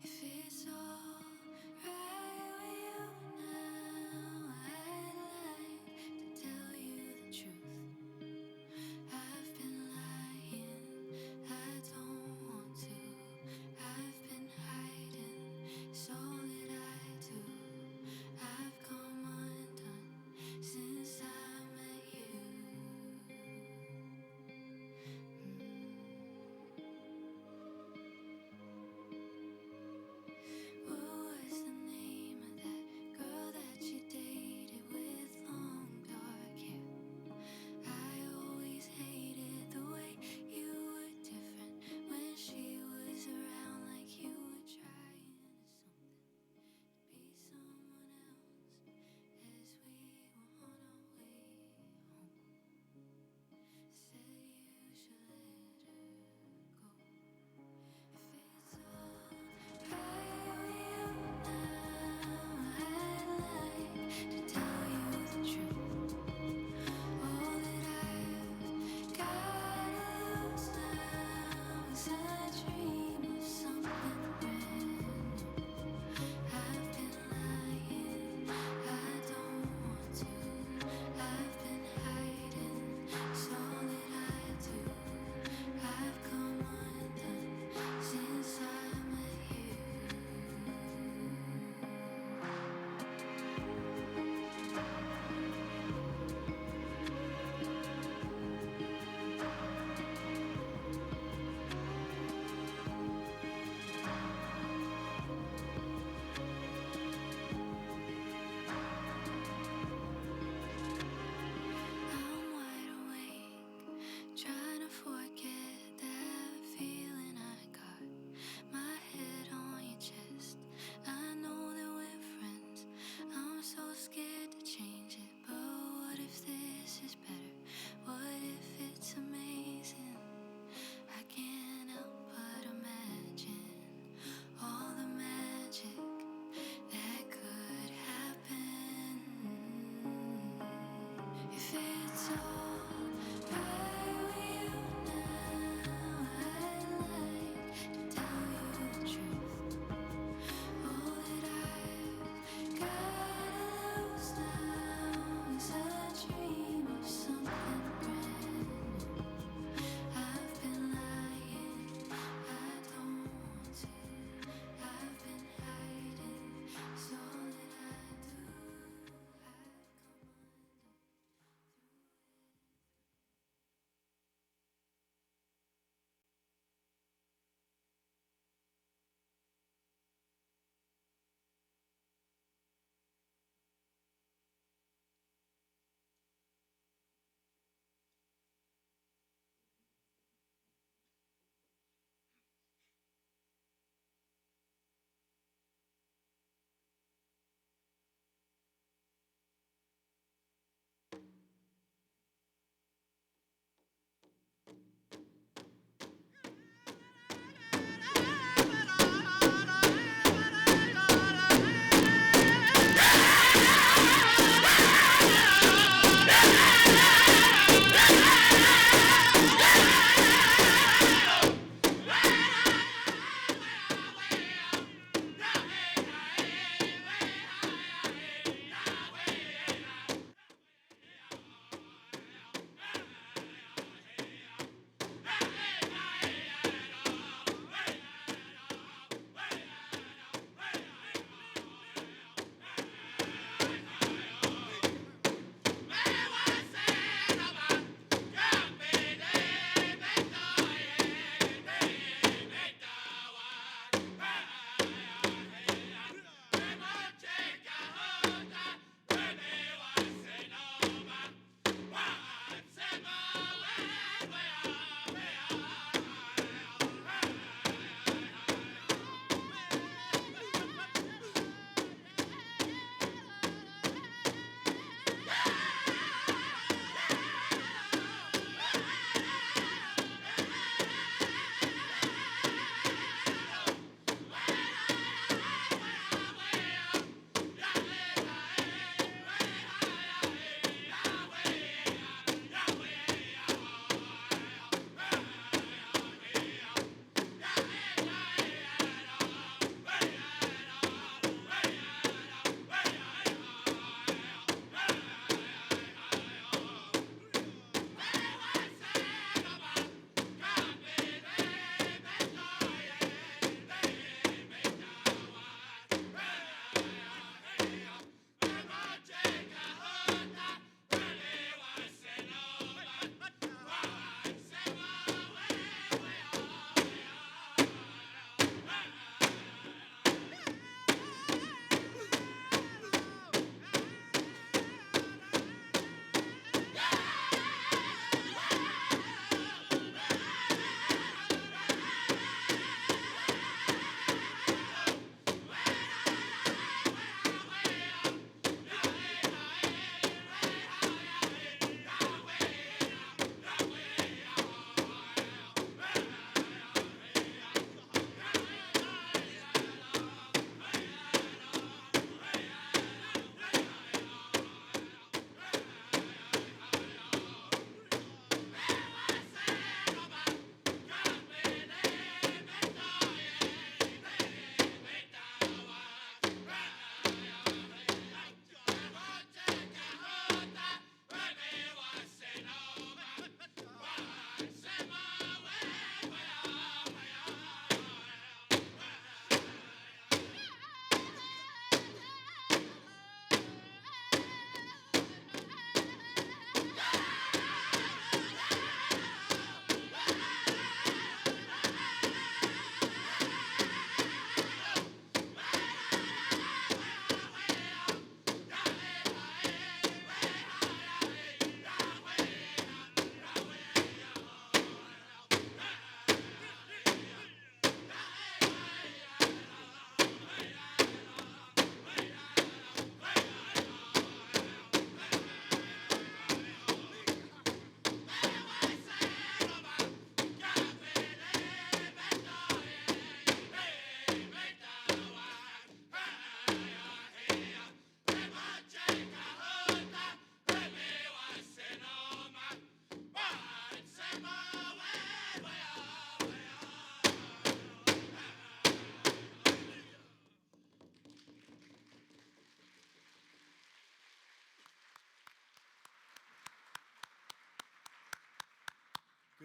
If it's all right with you now, I'd like to tell you the truth. I've been lying, I don't want to. I've been hiding, it's all that I do. I've come undone since I met you.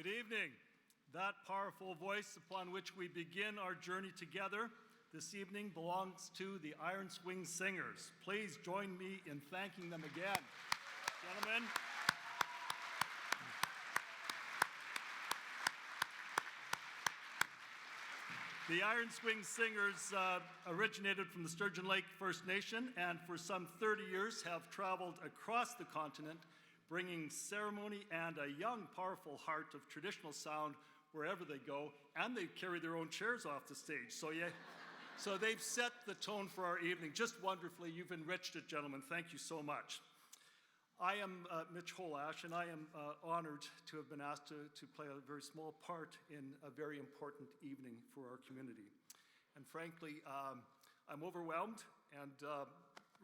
Good evening. That powerful voice upon which we begin our journey together this evening belongs to the Iron Swing Singers. Please join me in thanking them again. Gentlemen. The Iron Swing Singers originated from the Sturgeon Lake First Nation and for some 30 years have traveled across the continent, bringing ceremony and a young, powerful heart of traditional sound wherever they go, and they carry their own chairs off the stage. So they've set the tone for our evening just wonderfully. You've enriched it, gentlemen. Thank you so much. I am Mitch Holash, and I am honored to have been asked to play a very small part in a very important evening for our community. And frankly, I'm overwhelmed and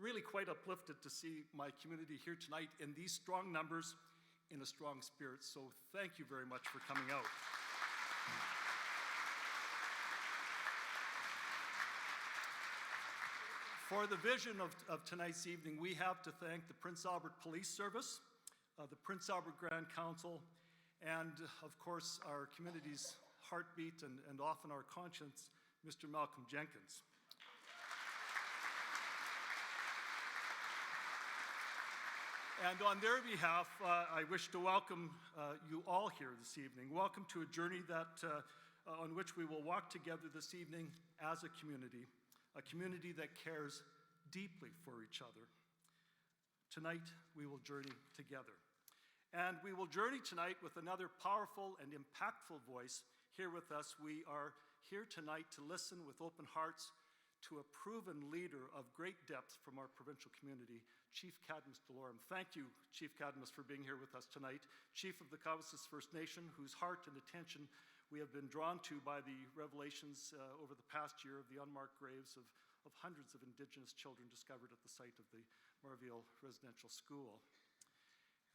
really quite uplifted to see my community here tonight in these strong numbers, in a strong spirit. So thank you very much for coming out. For the vision of tonight's evening, we have to thank the Prince Albert Police Service, the Prince Albert Grand Council, and of course our community's heartbeat and often our conscience, Mr. Malcolm Jenkins. And on their behalf, I wish to welcome you all here this evening. Welcome to a journey on which we will walk together this evening as a community that cares deeply for each other. Tonight, we will journey together. And we will journey tonight with another powerful and impactful voice here with us. We are here tonight to listen with open hearts to a proven leader of great depth from our provincial community, Chief Cadmus Delorme. Thank you, Chief Cadmus, for being here with us tonight. Chief of the Cowessess First Nation, whose heart and attention we have been drawn to by the revelations over the past year of the unmarked graves of hundreds of Indigenous children discovered at the site of the Marville Residential School.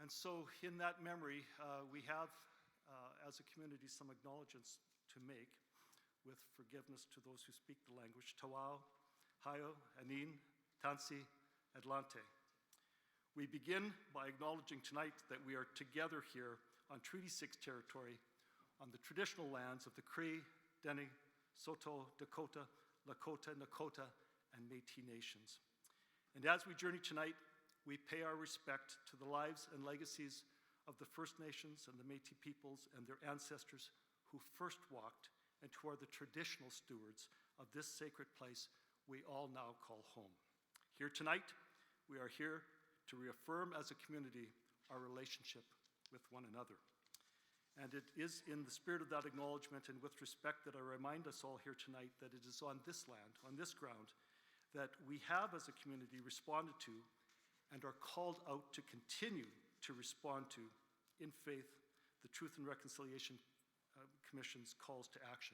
And so in that memory, we have, as a community, some acknowledgements to make with forgiveness to those who speak the language. Tawao, Hayo, Anin, Tansi, Atlante. We begin by acknowledging tonight that we are together here on Treaty 6 territory on the traditional lands of the Cree, Dene, Saulteaux, Dakota, Lakota, Nakota, and Métis nations. And as we journey tonight, we pay our respect to the lives and legacies of the First Nations and the Métis peoples and their ancestors who first walked and who are the traditional stewards of this sacred place we all now call home. Here tonight, we are here to reaffirm as a community our relationship with one another. And it is in the spirit of that acknowledgement and with respect that I remind us all here tonight that it is on this land, on this ground, that we have as a community responded to and are called out to continue to respond to, in faith, the Truth and Reconciliation Commission's calls to action.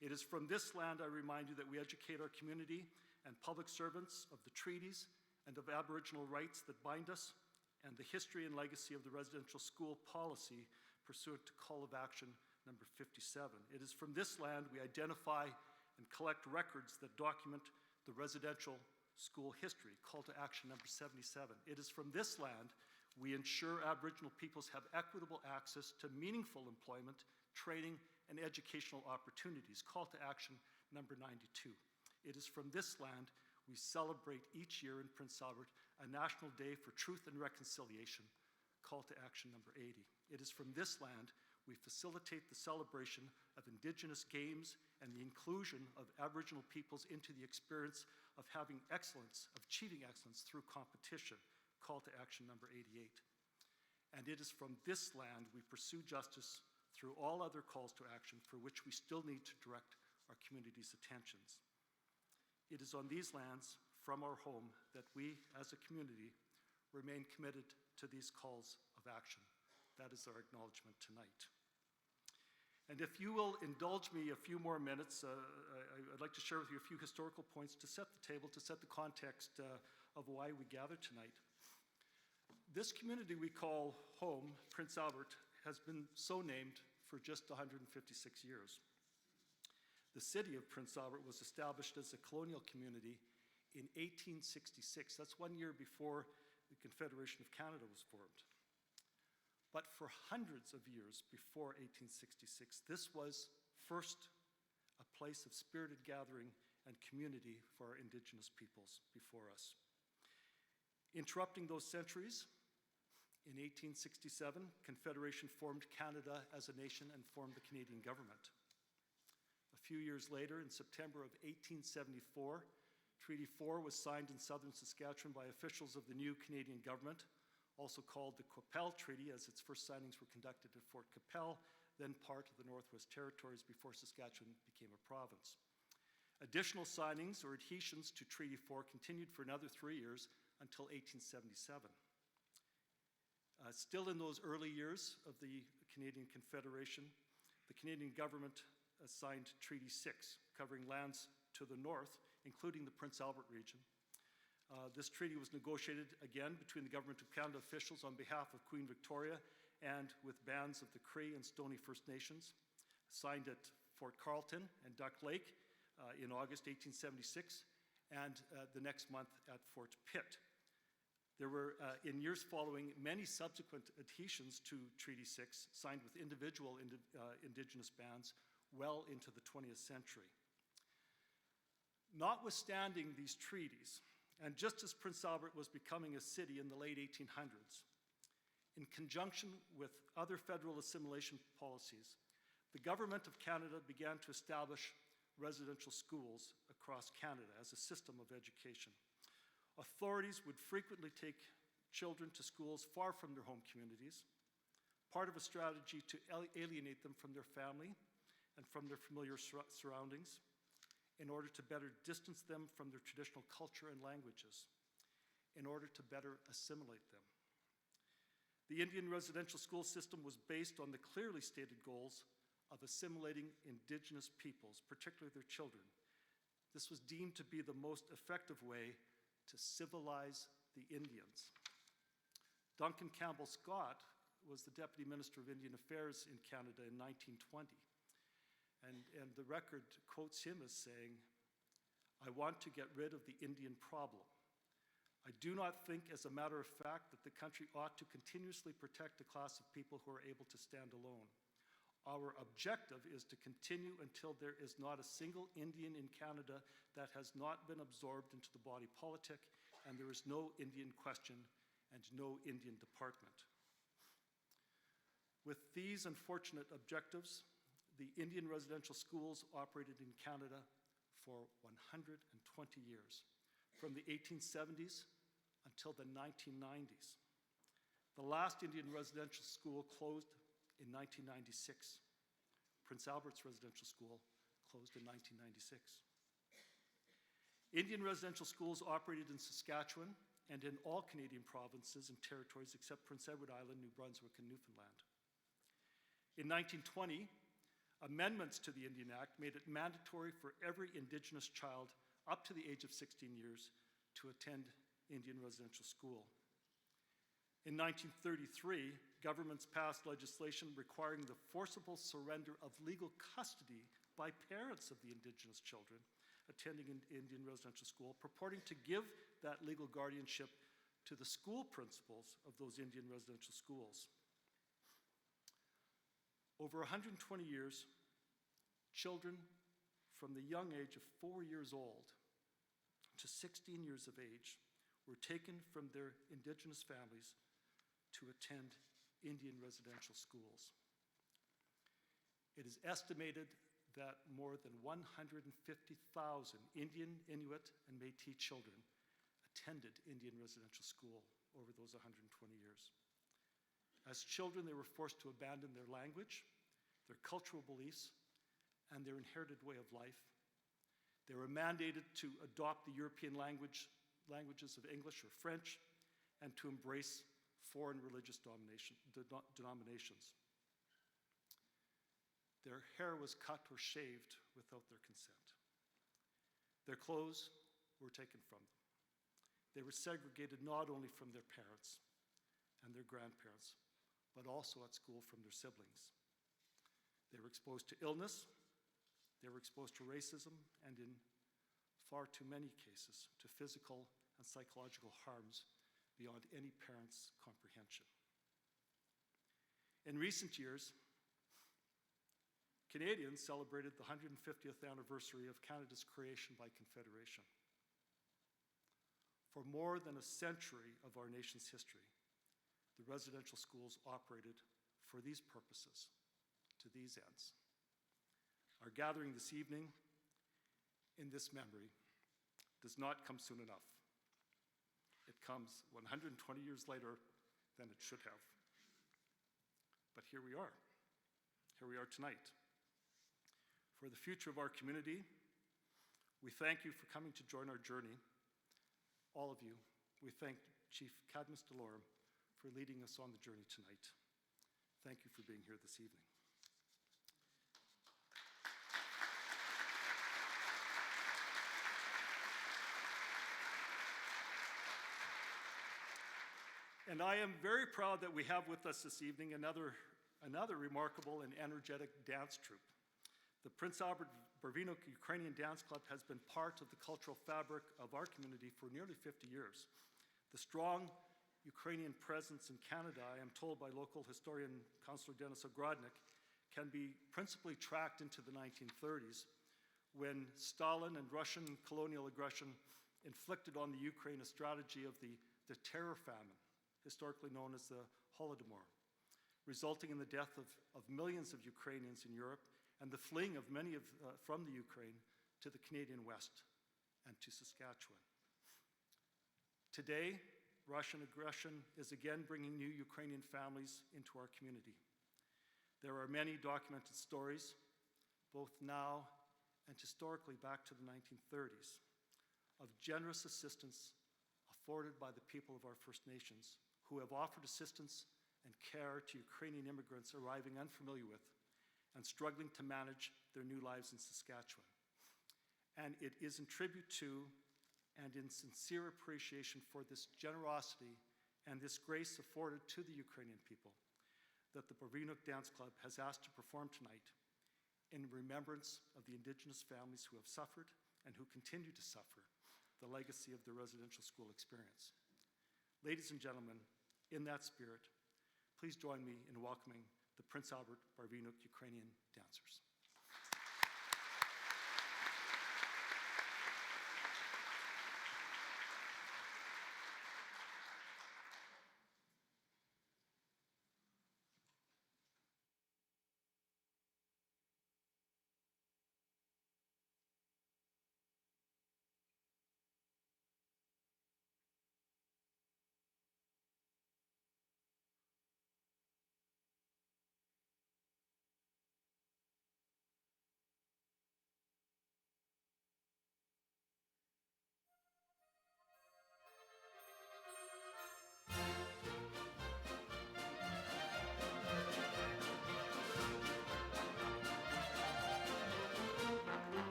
It is from this land, I remind you, that we educate our community and public servants of the treaties and of Aboriginal rights that bind us and the history and legacy of the residential school policy pursuant to Call of Action number 57. It is from this land we identify and collect records that document the residential school history, Call to Action number 77. It is from this land we ensure Aboriginal peoples have equitable access to meaningful employment, training, and educational opportunities, Call to Action number 92. It is from this land we celebrate each year in Prince Albert a National Day for Truth and Reconciliation, Call to Action number 80. It is from this land we facilitate the celebration of Indigenous games and the inclusion of Aboriginal peoples into the experience of having excellence, of achieving excellence through competition, Call to Action number 88. And it is from this land we pursue justice through all other calls to action for which we still need to direct our community's attentions. It is on these lands, from our home, that we, as a community, remain committed to these calls of action. That is our acknowledgement tonight. And if you will indulge me a few more minutes, I'd like to share with you a few historical points to set the table, to set the context of why we gather tonight. This community we call home, Prince Albert, has been so named for just 156 years. The city of Prince Albert was established as a colonial community in 1866. That's 1 year before the Confederation of Canada was formed. But for hundreds of years before 1866, this was first a place of spirited gathering and community for our Indigenous peoples before us. Interrupting those centuries, in 1867, Confederation formed Canada as a nation and formed the Canadian government. A few years later, in September of 1874, Treaty 4 was signed in southern Saskatchewan by officials of the new Canadian government, also called the Qu'Appelle Treaty, as its first signings were conducted at Fort Qu'Appelle, then part of the Northwest Territories before Saskatchewan became a province. Additional signings or adhesions to Treaty 4 continued for another 3 years until 1877. Still in those early years of the Canadian Confederation, the Canadian government signed Treaty 6, covering lands to the north, including the Prince Albert region. This treaty was negotiated again between the Government of Canada officials on behalf of Queen Victoria and with bands of the Cree and Stoney First Nations, signed at Fort Carleton and Duck Lake in August 1876, and the next month at Fort Pitt. There were, in years following, many subsequent adhesions to Treaty 6, signed with individual Indigenous bands well into the 20th century. Notwithstanding these treaties, and just as Prince Albert was becoming a city in the late 1800s, in conjunction with other federal assimilation policies, the Government of Canada began to establish residential schools across Canada as a system of education. Authorities would frequently take children to schools far from their home communities, part of a strategy to alienate them from their family and from their familiar surroundings, in order to better distance them from their traditional culture and languages, in order to better assimilate them. The Indian residential school system was based on the clearly stated goals of assimilating Indigenous peoples, particularly their children. This was deemed to be the most effective way to civilize the Indians. Duncan Campbell Scott was the Deputy Minister of Indian Affairs in Canada in 1920. And the record quotes him as saying, "I want to get rid of the Indian problem. I do not think, as a matter of fact, that the country ought to continuously protect a class of people who are able to stand alone. Our objective is to continue until there is not a single Indian in Canada that has not been absorbed into the body politic, and there is no Indian question and no Indian department." With these unfortunate objectives, the Indian residential schools operated in Canada for 120 years, from the 1870s until the 1990s. The last Indian residential school closed in 1996. Prince Albert's residential school closed in 1996. Indian residential schools operated in Saskatchewan and in all Canadian provinces and territories except Prince Edward Island, New Brunswick, and Newfoundland. In 1920, amendments to the Indian Act made it mandatory for every Indigenous child up to the age of 16 years to attend Indian residential school. In 1933, governments passed legislation requiring the forcible surrender of legal custody by parents of the Indigenous children attending an Indian residential school, purporting to give that legal guardianship to the school principals of those Indian residential schools. Over 120 years, children from the young age of 4 years old to 16 years of age were taken from their Indigenous families to attend Indian residential schools. It is estimated that more than 150,000 Indian, Inuit, and Métis children attended Indian residential school over those 120 years. As children, they were forced to abandon their language, their cultural beliefs, and their inherited way of life. They were mandated to adopt the European languages of English or French, and to embrace foreign religious denominations. Their hair was cut or shaved without their consent. Their clothes were taken from them. They were segregated not only from their parents and their grandparents, but also at school from their siblings. They were exposed to illness, they were exposed to racism, and in far too many cases, to physical and psychological harms beyond any parent's comprehension. In recent years, Canadians celebrated the 150th anniversary of Canada's creation by Confederation. For more than a century of our nation's history, the residential schools operated for these purposes, to these ends. Our gathering this evening in this memory does not come soon enough. It comes 120 years later than it should have. But here we are. Here we are tonight. For the future of our community, we thank you for coming to join our journey. All of you, we thank Chief Cadmus Delorme for leading us on the journey tonight. Thank you for being here this evening. And I am very proud that we have with us this evening another remarkable and energetic dance troupe. The Prince Albert Barvinook Ukrainian Dance Club has been part of the cultural fabric of our community for nearly 50 years. The strong Ukrainian presence in Canada, I am told by local historian Councillor Denis Ogrodnik, can be principally tracked into the 1930s, when Stalin and Russian colonial aggression inflicted on the Ukraine a strategy of the terror famine, historically known as the Holodomor, resulting in the death of millions of Ukrainians in Europe and the fleeing of many from the Ukraine to the Canadian West and to Saskatchewan. Today, Russian aggression is again bringing new Ukrainian families into our community. There are many documented stories, both now and historically back to the 1930s, of generous assistance afforded by the people of our First Nations, who have offered assistance and care to Ukrainian immigrants arriving unfamiliar with and struggling to manage their new lives in Saskatchewan. And it is in tribute to and in sincere appreciation for this generosity and this grace afforded to the Ukrainian people that the Barvinook Dance Club has asked to perform tonight in remembrance of the Indigenous families who have suffered and who continue to suffer the legacy of the residential school experience. Ladies and gentlemen, in that spirit, please join me in welcoming the Prince Albert Barvinook Ukrainian dancers.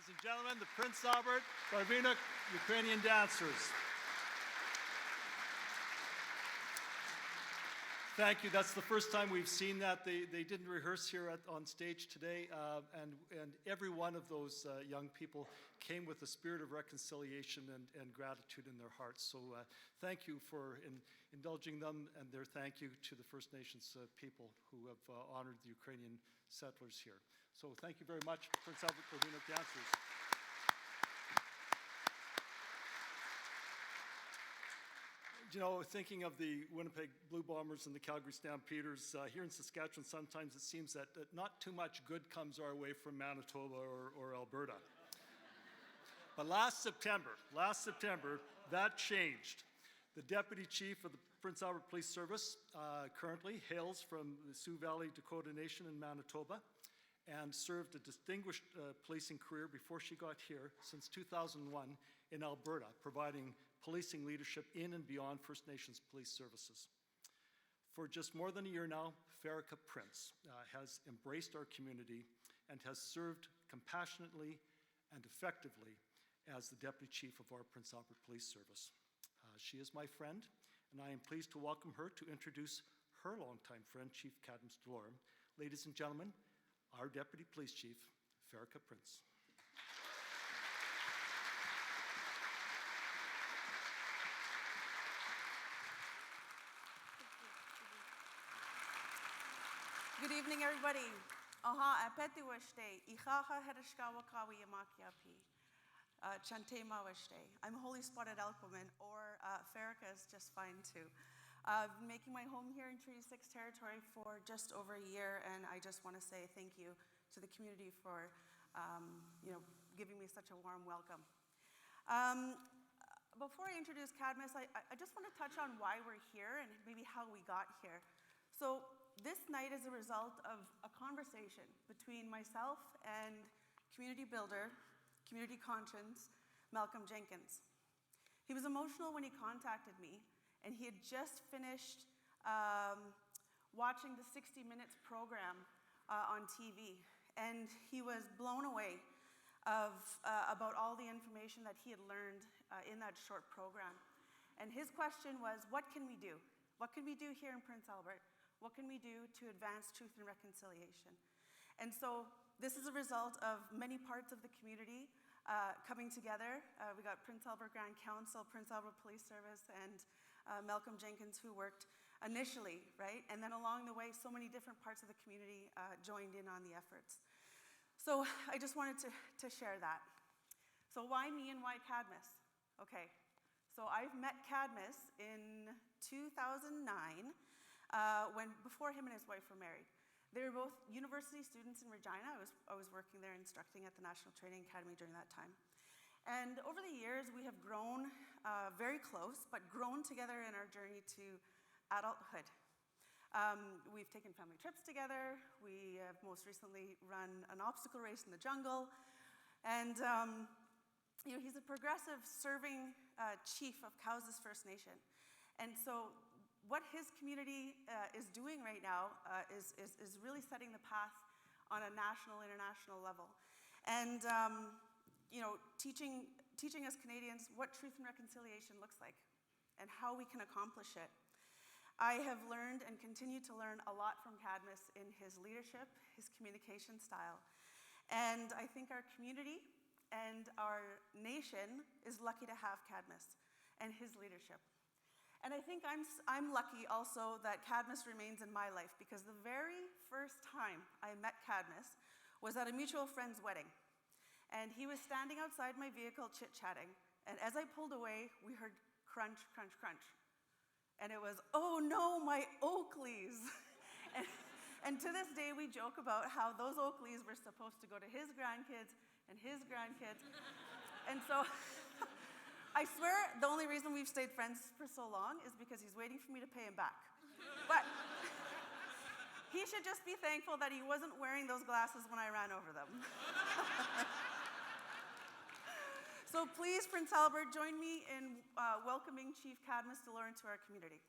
Ladies and gentlemen, the Prince Albert Barvina Ukrainian dancers. Thank you. That's the first time we've seen that. They didn't rehearse here on stage today, and every one of those young people came with a spirit of reconciliation and gratitude in their hearts. So thank you for indulging them, and their thank you to the First Nations people who have honored the Ukrainian settlers here. So thank you very much, Prince Albert Barvina dancers. You know, thinking of the Winnipeg Blue Bombers and the Calgary Stampeders, here in Saskatchewan, sometimes it seems that not too much good comes our way from Manitoba or Alberta. But last September, that changed. The Deputy Chief of the Prince Albert Police Service currently hails from the Sioux Valley Dakota Nation in Manitoba and served a distinguished policing career before she got here since 2001 in Alberta, providing policing leadership in and beyond First Nations police services. For just more than a year now, Farika Prince has embraced our community and has served compassionately and effectively as the Deputy Chief of our Prince Albert Police Service. She is my friend, and I am pleased to welcome her to introduce her longtime friend, Chief Cadmus Delorme. Ladies and gentlemen, our Deputy Police Chief, Farika Prince. Good evening, everybody. Aha, apeti washte. Ichaha herishkawa kawi yamakiapi. Chante mawashte. I'm Holy Spotted Elk Woman, or Farika is just fine too. I've been making my home here in Treaty 6 territory for just over a year, and I just want to say thank you to the community for, giving me such a warm welcome. Before I introduce Cadmus, I just want to touch on why we're here and maybe how we got here. So this night is a result of a conversation between myself and community builder, community conscience, Malcolm Jenkins. He was emotional when he contacted me, and he had just finished watching the 60 Minutes program on TV, and he was blown away about all the information that he had learned in that short program. And his question was, what can we do? What can we do here in Prince Albert? What can we do to advance truth and reconciliation? And so this is a result of many parts of the community coming together. We got Prince Albert Grand Council, Prince Albert Police Service, and Malcolm Jenkins, who worked initially, right? And then along the way, so many different parts of the community joined in on the efforts. So I just wanted to share that. So why me and why Cadmus? Okay, so I've met Cadmus in 2009, before him and his wife were married. They were both university students in Regina. I was working there instructing at the National Training Academy during that time. And over the years, we have grown very close, but grown together in our journey to adulthood. We've taken family trips together. We have most recently run an obstacle race in the jungle. And he's a progressive serving chief of Cowessess First Nation. And so what his community is doing right now is really setting the path on a national, international level. And teaching us Canadians what truth and reconciliation looks like and how we can accomplish it. I have learned and continue to learn a lot from Cadmus in his leadership, his communication style. And I think our community and our nation is lucky to have Cadmus and his leadership. And I think I'm lucky also that Cadmus remains in my life, because the very first time I met Cadmus was at a mutual friend's wedding. And he was standing outside my vehicle chit-chatting. And as I pulled away, we heard crunch, crunch, crunch. And it was, oh no, my Oakleys. and to this day, we joke about how those Oakleys were supposed to go to his grandkids and his grandkids. And so I swear the only reason we've stayed friends for so long is because he's waiting for me to pay him back. But he should just be thankful that he wasn't wearing those glasses when I ran over them. So please, Prince Albert, join me in welcoming Chief Cadmus Delorme to our community.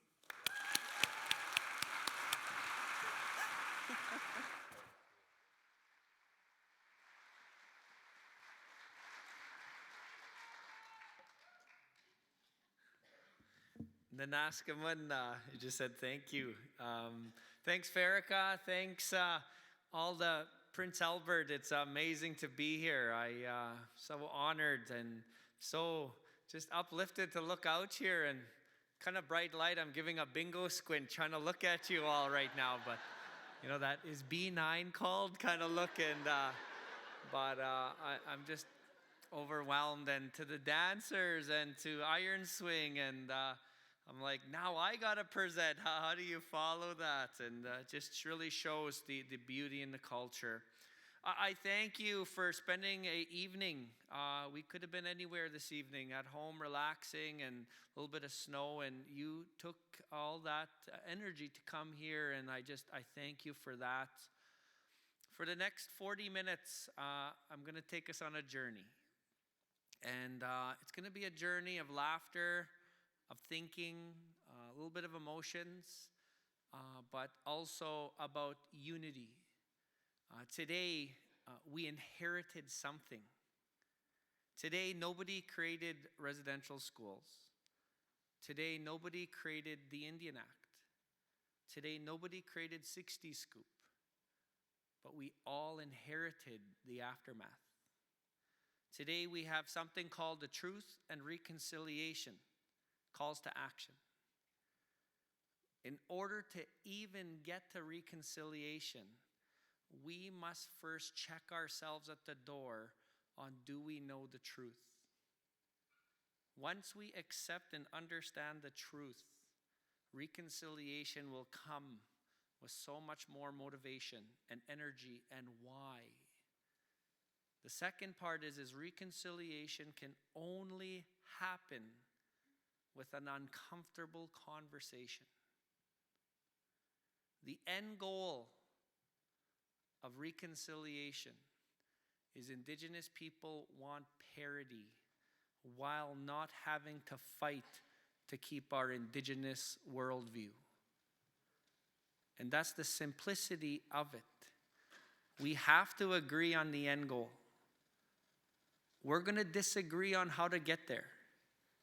Nanaskamun, you just said thank you. Thanks, Farrakha. Thanks, all the Prince Albert. It's amazing to be here. So honored and so just uplifted to look out here and kind of bright light. I'm giving a bingo squint trying to look at you all right now, but you know, that is B9 called kind of look, and I'm just overwhelmed, and to the dancers and to Iron Swing, and I'm like, now I gotta present. How do you follow that? And just really shows the beauty in the culture. I thank you for spending an evening. We could have been anywhere this evening, at home relaxing and a little bit of snow, and you took all that energy to come here, and I thank you for that. For the next 40 minutes, I'm going to take us on a journey. And it's going to be a journey of laughter, of thinking, a little bit of emotions, but also about unity. Today, we inherited something. Today, nobody created residential schools. Today, nobody created the Indian Act. Today, nobody created 60 Scoop. But we all inherited the aftermath. Today, we have something called the Truth and Reconciliation, calls to action. In order to even get to reconciliation, we must first check ourselves at the door on, do we know the truth? Once we accept and understand the truth, reconciliation will come with so much more motivation and energy and why. The second part is reconciliation can only happen with an uncomfortable conversation. The end goal of reconciliation is Indigenous people want parity while not having to fight to keep our Indigenous worldview. And that's the simplicity of it. We have to agree on the end goal. We're going to disagree on how to get there.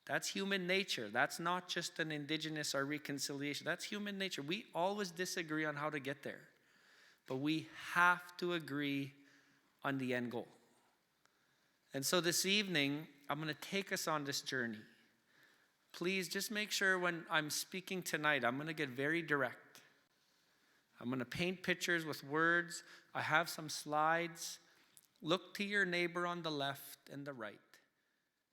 That's human nature. That's not just an Indigenous or reconciliation. That's human nature. We always disagree on how to get there. But we have to agree on the end goal. And so this evening, I'm going to take us on this journey. Please just make sure when I'm speaking tonight, I'm going to get very direct. I'm going to paint pictures with words. I have some slides. Look to your neighbor on the left and the right.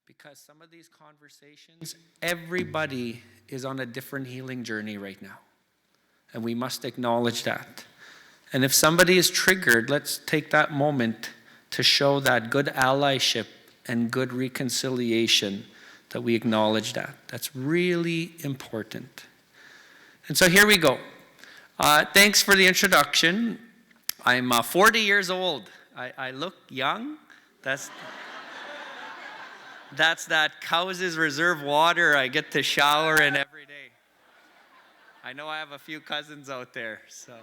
Because some of these conversations, everybody is on a different healing journey right now. And we must acknowledge that. And if somebody is triggered, let's take that moment to show that good allyship and good reconciliation, that we acknowledge that. That's really important. And so here we go. Thanks for the introduction. I'm 40 years old. I look young. That's that Cowessess Reserve water I get to shower in every day. I know I have a few cousins out there, so.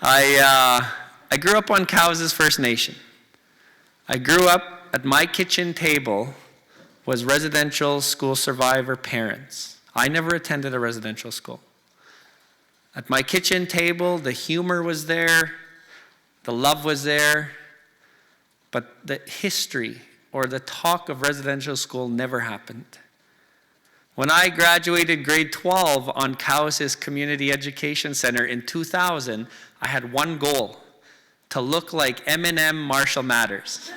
I grew up on Cowessess First Nation. I grew up at my kitchen table was residential school survivor parents. I never attended a residential school. At my kitchen table, the humor was there, the love was there, but the history or the talk of residential school never happened. When I graduated grade 12 on Cowessess Community Education Center in 2000, I had one goal: to look like Eminem Marshall Mathers.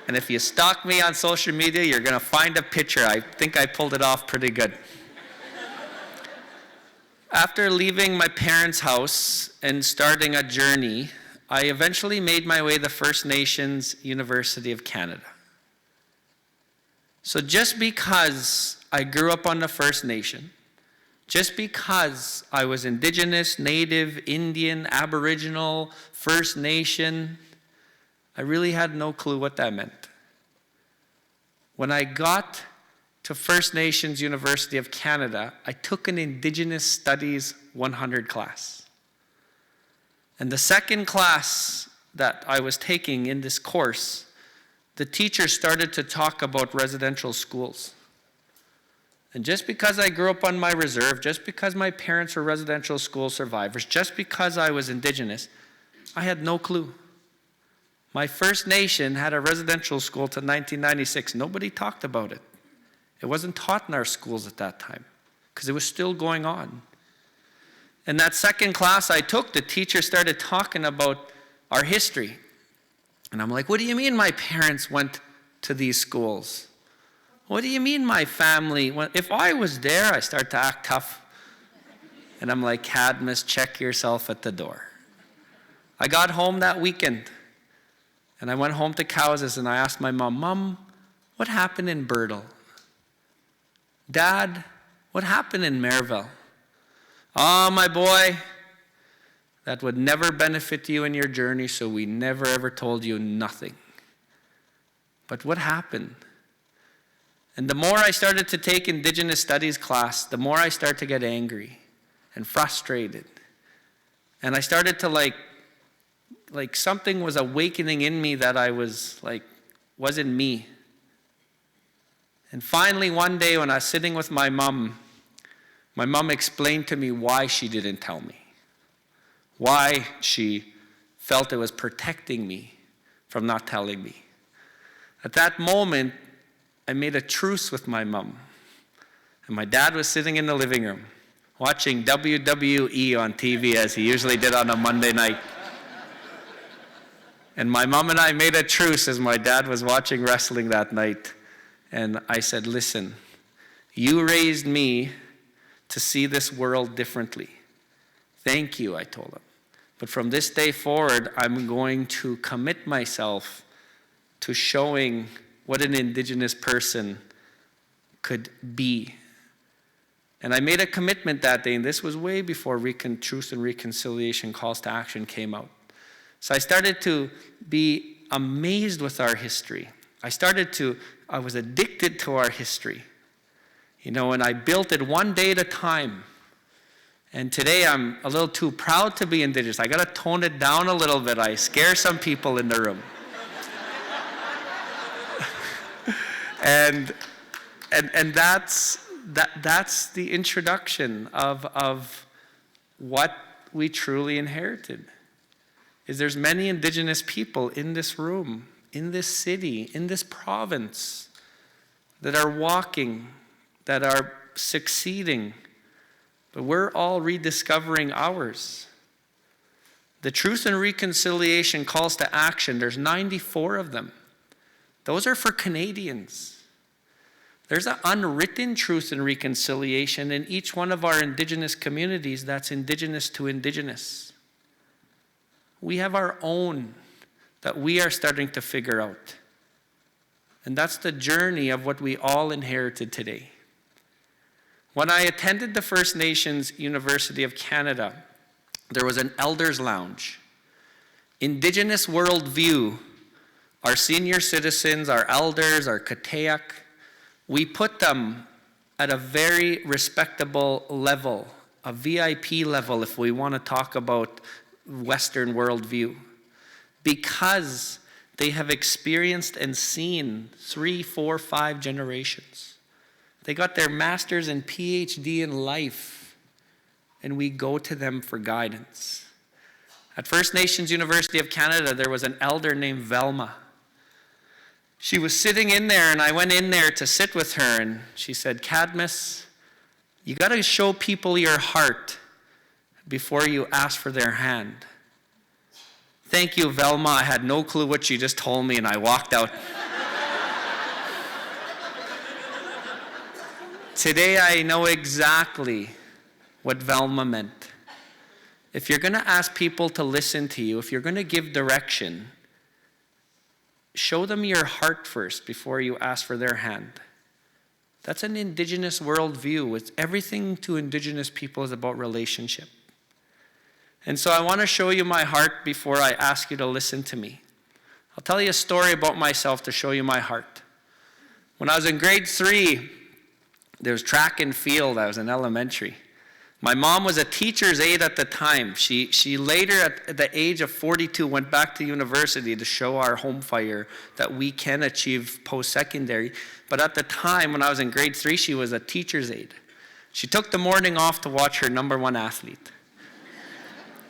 And if you stalk me on social media, you're going to find a picture. I think I pulled it off pretty good. After leaving my parents' house and starting a journey, I eventually made my way to the First Nations University of Canada. So just because I grew up on the First Nation, just because I was Indigenous, Native, Indian, Aboriginal, First Nation, I really had no clue what that meant. When I got to First Nations University of Canada, I took an Indigenous Studies 100 class. And the second class that I was taking in this course, the teachers started to talk about residential schools. And just because I grew up on my reserve, just because my parents were residential school survivors, just because I was Indigenous, I had no clue. My First Nation had a residential school till 1996. Nobody talked about it. It wasn't taught in our schools at that time because it was still going on. In that second class I took, the teacher started talking about our history. And I'm like, what do you mean my parents went to these schools? What do you mean my family went? If I was there, I start to act tough. And I'm like, Cadmus, check yourself at the door. I got home that weekend. And I went home to Cowessess and I asked my mom, Mom, what happened in Birtle? Dad, what happened in Merville? Oh, my boy, that would never benefit you in your journey, so we never ever told you nothing. But what happened? And the more I started to take Indigenous Studies class, the more I started to get angry and frustrated. And I started to like something was awakening in me that I was like, wasn't me. And finally one day when I was sitting with my mom explained to me why she didn't tell me. Why she felt it was protecting me from not telling me. At that moment, I made a truce with my mom. And my dad was sitting in the living room watching WWE on TV as he usually did on a Monday night. And my mom and I made a truce as my dad was watching wrestling that night. And I said, listen, you raised me to see this world differently. Thank you, I told him. But from this day forward, I'm going to commit myself to showing what an Indigenous person could be. And I made a commitment that day, and this was way before Truth and Reconciliation Calls to Action came out. So I started to be amazed with our history. I was addicted to our history. And I built it one day at a time. And today I'm a little too proud to be Indigenous. I got to tone it down a little bit. I scare some people in the room. and that's the introduction of what we truly inherited. Is there's many Indigenous people in this room, in this city, in this province that are walking, that are succeeding, but we're all rediscovering ours. The Truth and Reconciliation Calls to Action, there's 94 of them. Those are for Canadians. There's an unwritten Truth and Reconciliation in each one of our Indigenous communities that's Indigenous to Indigenous. We have our own that we are starting to figure out. And that's the journey of what we all inherited today. When I attended the First Nations University of Canada, there was an elders' lounge. Indigenous worldview, our senior citizens, our elders, our Kateak, we put them at a very respectable level, a VIP level if we want to talk about Western worldview, because they have experienced and seen 3, 4, 5 generations. They got their master's and PhD in life, and we go to them for guidance. At First Nations University of Canada, there was an elder named Velma. She was sitting in there, and I went in there to sit with her, and she said, Cadmus, you got to show people your heart before you ask for their hand. Thank you, Velma. I had no clue what you just told me, and I walked out. Today, I know exactly what Velma meant. If you're going to ask people to listen to you, if you're going to give direction, show them your heart first before you ask for their hand. That's an Indigenous worldview. It's everything to Indigenous people is about relationship. And so I want to show you my heart before I ask you to listen to me. I'll tell you a story about myself to show you my heart. When I was in grade 3, there was track and field. I was in elementary. My mom was a teacher's aide at the time. She later, at the age of 42, went back to university to show our home fire that we can achieve post-secondary. But at the time, when I was in grade 3, she was a teacher's aide. She took the morning off to watch her number 1 athlete.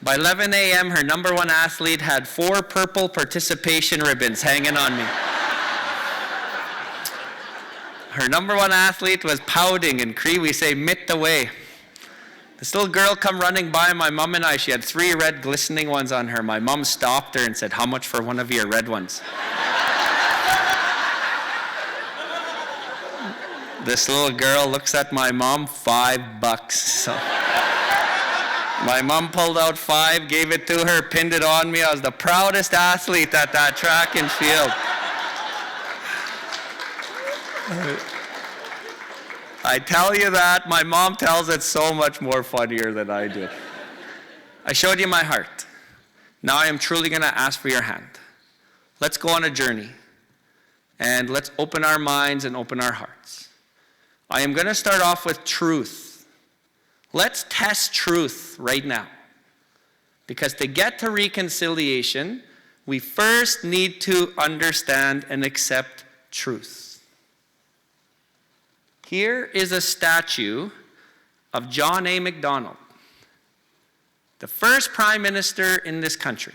By 11 a.m., her number 1 athlete had 4 purple participation ribbons hanging on me. Her number 1 athlete was pouting. In Cree, we say, mit the way. This little girl come running by my mom and I. She had 3 red glistening ones on her. My mom stopped her and said, how much for one of your red ones? This little girl looks at my mom, $5. So my mom pulled out 5, gave it to her, pinned it on me. I was the proudest athlete at that track and field. I tell you that, my mom tells it so much more funnier than I do. I showed you my heart. Now I am truly going to ask for your hand. Let's go on a journey, and let's open our minds and open our hearts. I am going to start off with truth. Let's test truth right now. Because to get to reconciliation, we first need to understand and accept truth. Here is a statue of John A. Macdonald, the first prime minister in this country.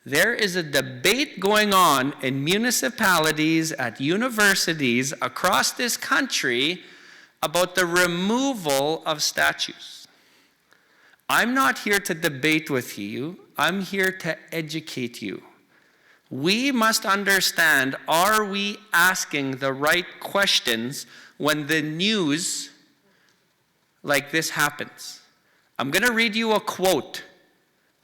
There is a debate going on in municipalities, at universities across this country about the removal of statues. I'm not here to debate with you. I'm here to educate you. We must understand, are we asking the right questions when the news like this happens? I'm going to read you a quote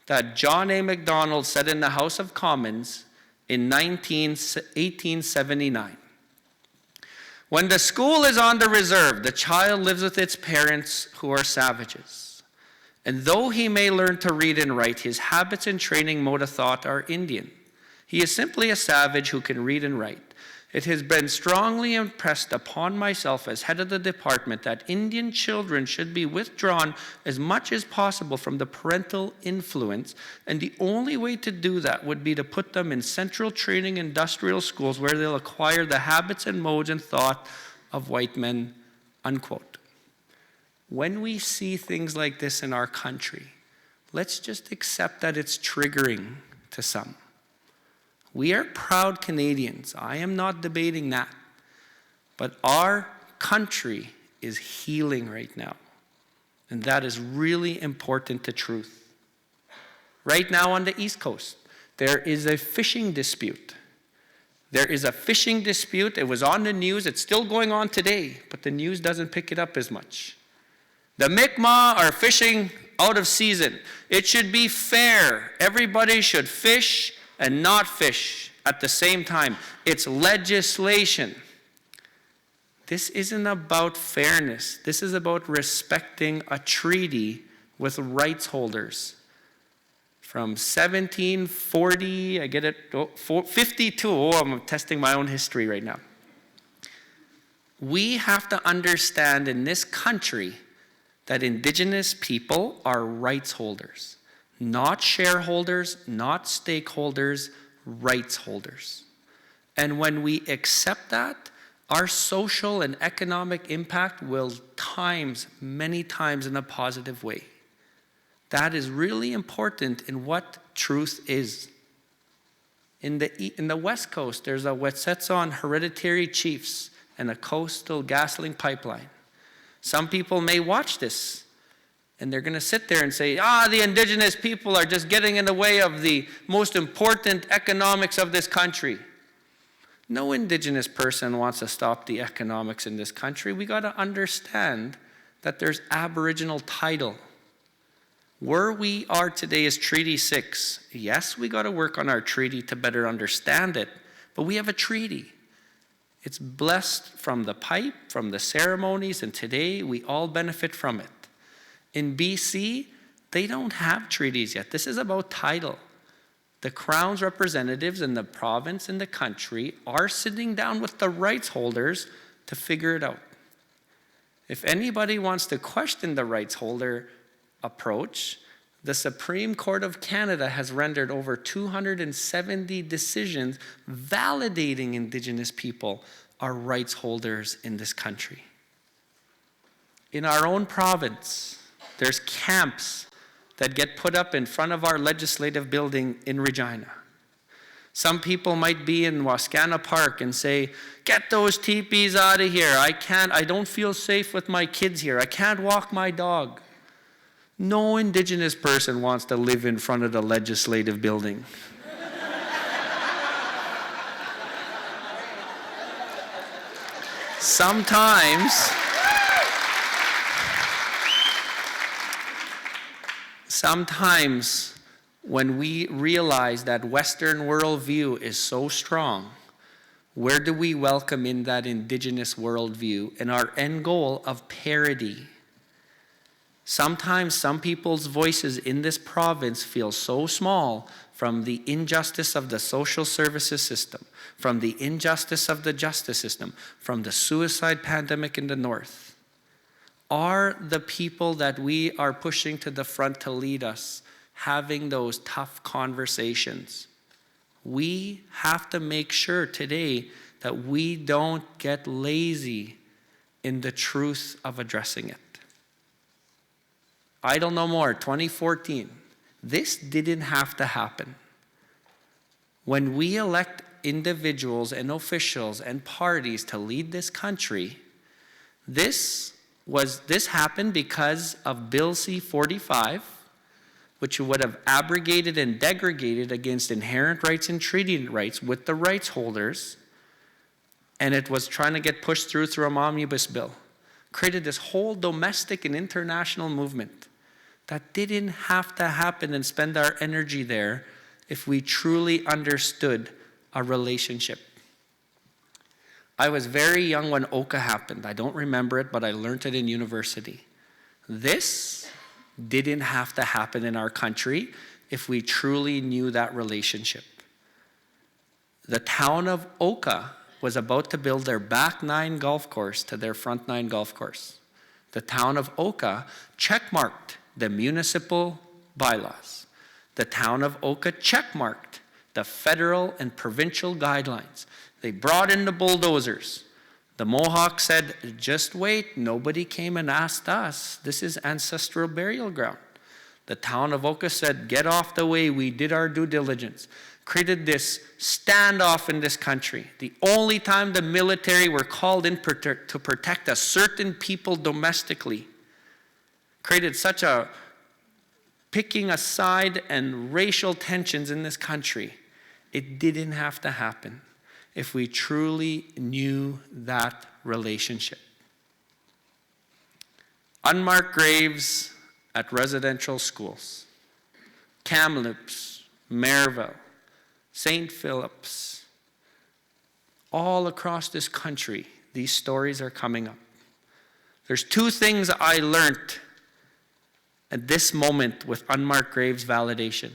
that John A. Macdonald said in the House of Commons in 1879. When the school is on the reserve, the child lives with its parents who are savages. And though he may learn to read and write, his habits and training mode of thought are Indian. He is simply a savage who can read and write. It has been strongly impressed upon myself as head of the department that Indian children should be withdrawn as much as possible from the parental influence, and the only way to do that would be to put them in central training industrial schools where they'll acquire the habits and modes and thought of white men, unquote. When we see things like this in our country, let's just accept that it's triggering to some. We are proud Canadians. I am not debating that. But our country is healing right now. And that is really important to truth. Right now on the East Coast, there is a fishing dispute. There is a fishing dispute. It was on the news. It's still going on today, but the news doesn't pick it up as much. The Mi'kmaq are fishing out of season. It should be fair. Everybody should fish and not fish at the same time. It's legislation. This isn't about fairness. This is about respecting a treaty with rights holders. From 1740, I get it, 52, I'm testing my own history right now. We have to understand in this country that Indigenous people are rights holders. Not shareholders, not stakeholders, rights holders. And when we accept that, our social and economic impact will many times in a positive way. That is really important in what truth is. In the West Coast, there's a Wet'suwet'en hereditary chiefs and a coastal gasoline pipeline. Some people may watch this and they're going to sit there and say, the Indigenous people are just getting in the way of the most important economics of this country. No Indigenous person wants to stop the economics in this country. We got to understand that there's Aboriginal title. Where we are today is Treaty 6. Yes, we got to work on our treaty to better understand it, but we have a treaty. It's blessed from the pipe, from the ceremonies, and today we all benefit from it. In BC, they don't have treaties yet. This is about title. The Crown's representatives in the province and the country are sitting down with the rights holders to figure it out. If anybody wants to question the rights holder approach, the Supreme Court of Canada has rendered over 270 decisions validating Indigenous people are rights holders in this country. In our own province, there's camps that get put up in front of our legislative building in Regina. Some people might be in Wascana Park and say, get those teepees out of here. I don't feel safe with my kids here. I can't walk my dog. No Indigenous person wants to live in front of the legislative building. Sometimes when we realize that Western worldview is so strong, where do we welcome in that Indigenous worldview and our end goal of parity? Sometimes some people's voices in this province feel so small from the injustice of the social services system, from the injustice of the justice system, from the suicide pandemic in the north. Are the people that we are pushing to the front to lead us having those tough conversations? We have to make sure today that we don't get lazy in the truth of addressing it. Idle no more, 2014. This didn't have to happen. When we elect individuals and officials and parties to lead this country, this happened because of Bill C-45, which would have abrogated and degraded against inherent rights and treaty rights with the rights holders, and it was trying to get pushed through an omnibus bill. Created this whole domestic and international movement that didn't have to happen and spend our energy there if we truly understood our relationship. I was very young when Oka happened. I don't remember it, but I learned it in university. This didn't have to happen in our country if we truly knew that relationship. The town of Oka was about to build their back 9 golf course to their front 9 golf course. The town of Oka checkmarked the municipal bylaws. The town of Oka checkmarked the federal and provincial guidelines. They brought in the bulldozers. The Mohawks said, just wait, nobody came and asked us. This is ancestral burial ground. The town of Oka said, get off the way, we did our due diligence. Created this standoff in this country. The only time the military were called in to protect a certain people domestically. Created such a picking a side and racial tensions in this country. It didn't have to happen if we truly knew that relationship. Unmarked graves at residential schools. Kamloops, Maryville, St. Philip's. All across this country, these stories are coming up. There's 2 things I learned at this moment with unmarked graves validation.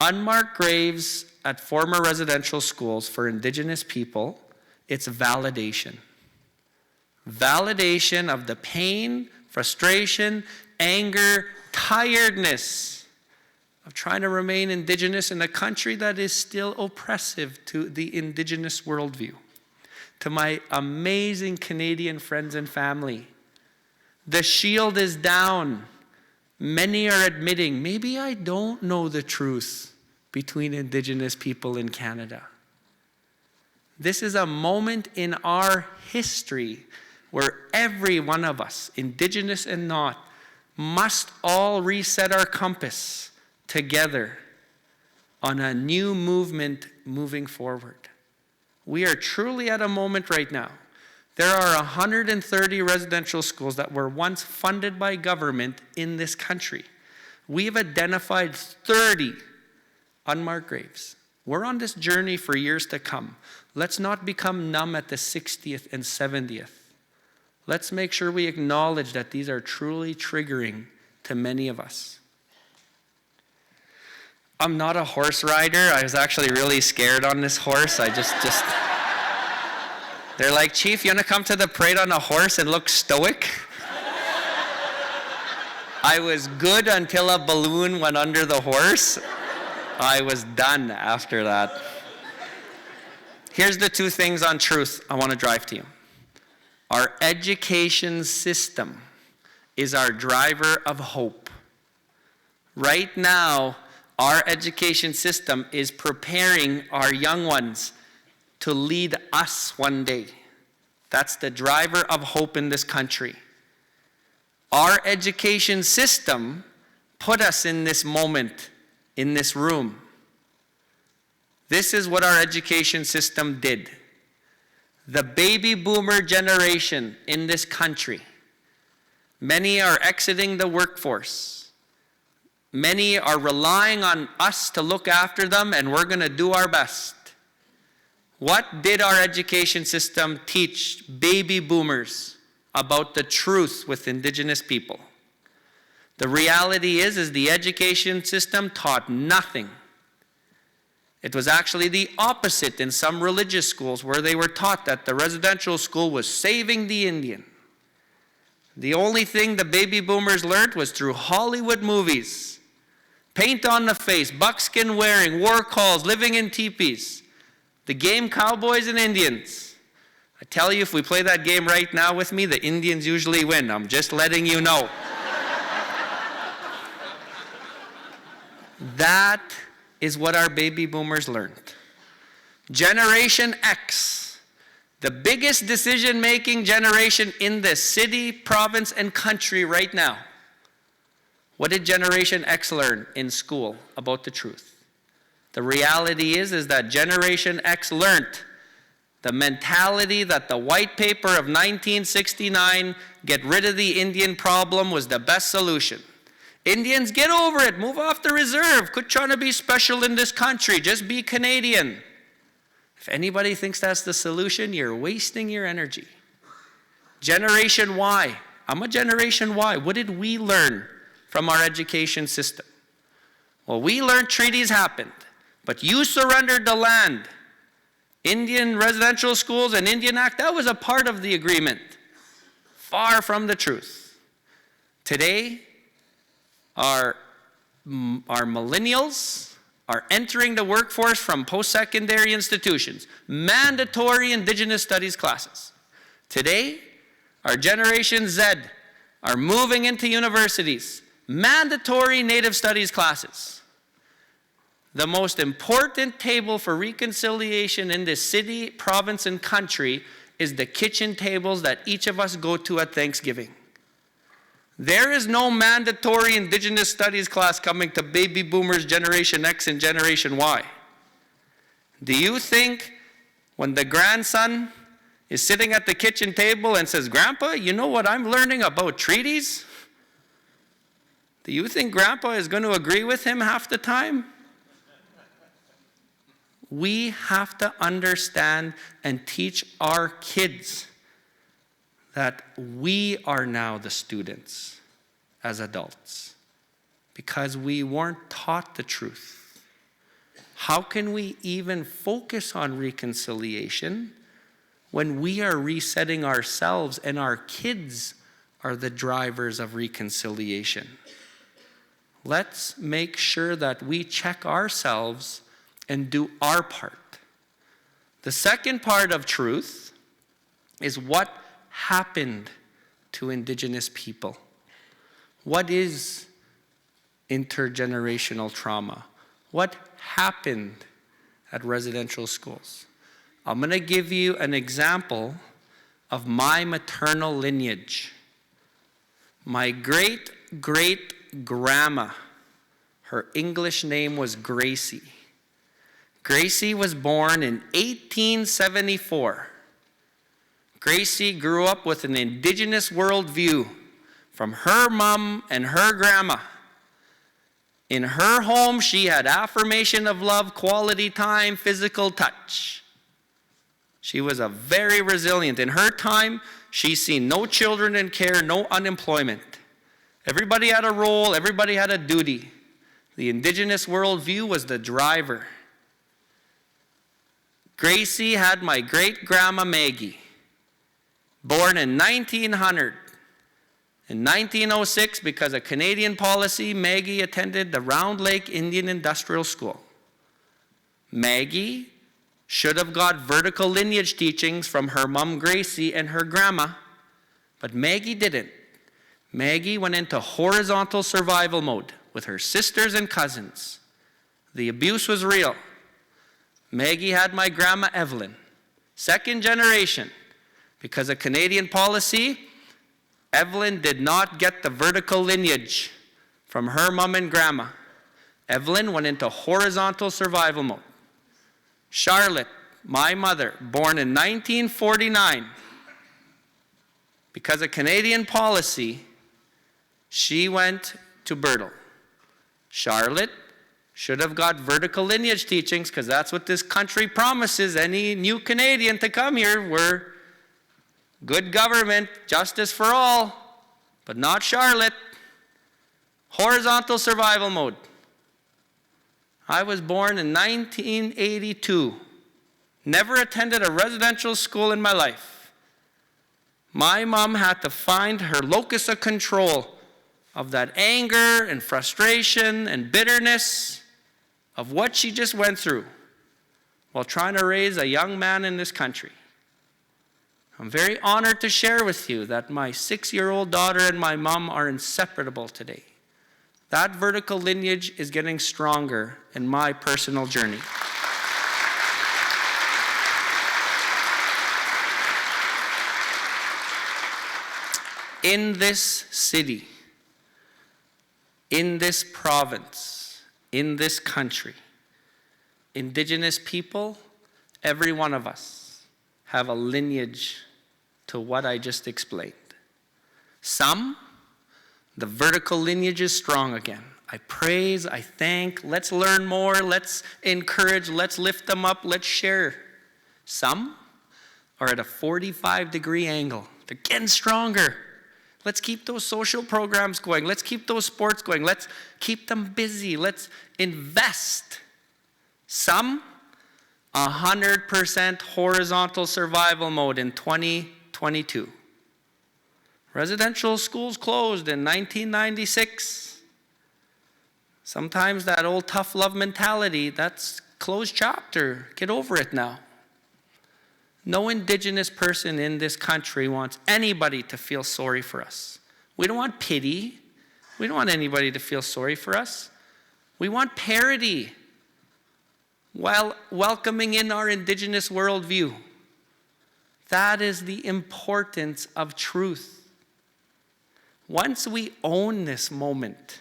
Unmarked graves at former residential schools for Indigenous people, it's validation. Validation of the pain, frustration, anger, tiredness of trying to remain Indigenous in a country that is still oppressive to the Indigenous worldview. To my amazing Canadian friends and family, the shield is down. Many are admitting, maybe I don't know the truth between Indigenous people in Canada. This is a moment in our history where every one of us, Indigenous and not, must all reset our compass together on a new movement moving forward. We are truly at a moment right now. There are 130 residential schools that were once funded by government in this country. We've identified 30 unmarked graves. We're on this journey for years to come. Let's not become numb at the 60th and 70th. Let's make sure we acknowledge that these are truly triggering to many of us. I'm not a horse rider. I was actually really scared on this horse. They're like, Chief, you want to come to the parade on a horse and look stoic? I was good until a balloon went under the horse. I was done after that. Here's the two things on truth I want to drive to you. Our education system is our driver of hope. Right now, our education system is preparing our young ones to lead us one day. That's the driver of hope in this country. Our education system put us in this moment, in this room. This is what our education system did. The baby boomer generation in this country, many are exiting the workforce. Many are relying on us to look after them, and we're going to do our best. What did our education system teach baby boomers about the truth with Indigenous people? The reality is the education system taught nothing. It was actually the opposite in some religious schools, where they were taught that the residential school was saving the Indian. The only thing the baby boomers learned was through Hollywood movies. Paint on the face, buckskin wearing, war calls, living in teepees. The game Cowboys and Indians. I tell you, if we play that game right now with me, the Indians usually win. I'm just letting you know. That is what our baby boomers learned. Generation X, the biggest decision-making generation in the city, province, and country right now. What did Generation X learn in school about the truth? The reality is that Generation X learned the mentality that the white paper of 1969, get rid of the Indian problem, was the best solution. Indians, get over it. Move off the reserve. Quit trying to be special in this country. Just be Canadian. If anybody thinks that's the solution, you're wasting your energy. Generation Y. I'm a Generation Y. What did we learn from our education system? Well, we learned treaties happened, but you surrendered the land. Indian residential schools and Indian Act, that was a part of the agreement. Far from the truth. Today, our millennials are entering the workforce from post-secondary institutions, mandatory Indigenous studies classes. Today, our Generation Z are moving into universities, mandatory Native studies classes. The most important table for reconciliation in this city, province, and country is the kitchen tables that each of us go to at Thanksgiving. There is no mandatory Indigenous studies class coming to baby boomers, Generation X and Generation Y. Do you think when the grandson is sitting at the kitchen table and says, Grandpa, you know what I'm learning about treaties? Do you think Grandpa is going to agree with him half the time? We have to understand and teach our kids that we are now the students as adults because we weren't taught the truth. How can we even focus on reconciliation when we are resetting ourselves and our kids are the drivers of reconciliation? Let's make sure that we check ourselves and do our part. The second part of truth is what happened to Indigenous people. What is intergenerational trauma? What happened at residential schools? I'm going to give you an example of my maternal lineage. My great-great-grandma, her English name was Gracie. Gracie was born in 1874. Gracie grew up with an Indigenous worldview from her mom and her grandma. In her home, she had affirmation of love, quality time, physical touch. She was a very resilient. In her time, she's seen no children in care, no unemployment. Everybody had a role, everybody had a duty. The Indigenous worldview was the driver. Gracie had my great-grandma Maggie. born in 1900. In 1906, because of Canadian policy, Maggie attended the Round Lake Indian Industrial School. Maggie should have got vertical lineage teachings from her mom Gracie and her grandma, but Maggie didn't. Maggie went into horizontal survival mode with her sisters and cousins. The abuse was real. Maggie had my grandma Evelyn, second generation. Because of Canadian policy, Evelyn did not get the vertical lineage from her mom and grandma. Evelyn went into horizontal survival mode. Charlotte, my mother, born in 1949, because of Canadian policy, she went to Bertel. Charlotte should have got vertical lineage teachings, because that's what this country promises any new Canadian to come here. We're good government, justice for all, but not Charlotte. Horizontal survival mode. I was born in 1982. Never attended a residential school in my life. My mom had to find her locus of control of that anger and frustration and bitterness of what she just went through while trying to raise a young man in this country. I'm very honored to share with you that my 6-year-old daughter and my mom are inseparable today. That vertical lineage is getting stronger in my personal journey. In this city, in this province, in this country, Indigenous people, every one of us, have a lineage to what I just explained. Some, the vertical lineage is strong again. I praise, I thank, let's learn more, let's encourage, let's lift them up, let's share. Some are at a 45-degree angle. They're getting stronger. Let's keep those social programs going. Let's keep those sports going. Let's keep them busy. Let's invest. Some, 100% horizontal survival mode in 2022. Residential schools closed in 1996. Sometimes that old tough love mentality, that's closed chapter. Get over it now. No Indigenous person in this country wants anybody to feel sorry for us. We don't want pity. We don't want anybody to feel sorry for us. We want parity while welcoming in our Indigenous worldview. That is the importance of truth. Once we own this moment,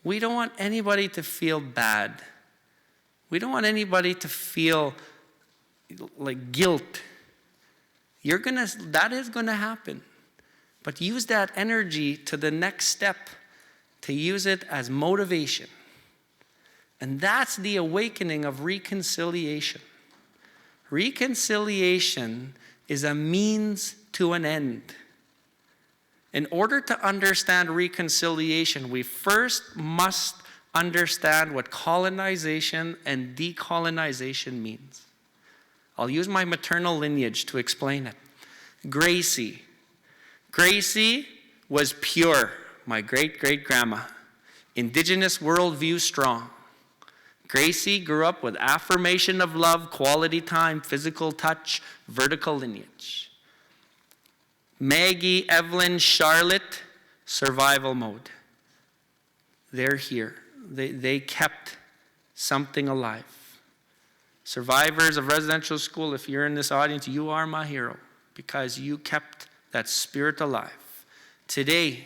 we don't want anybody to feel bad. We don't want anybody to feel like guilt. That is gonna happen. But use that energy to the next step, to use it as motivation. And that's the awakening of reconciliation. Reconciliation is a means to an end. In order to understand reconciliation, we first must understand what colonization and decolonization means. I'll use my maternal lineage to explain it. Gracie. Gracie was pure, my great-great-grandma. Indigenous worldview strong. Gracie grew up with affirmation of love, quality time, physical touch, vertical lineage. Maggie, Evelyn, Charlotte, survival mode. They're here. They kept something alive. Survivors of residential school, if you're in this audience, you are my hero because you kept that spirit alive. Today,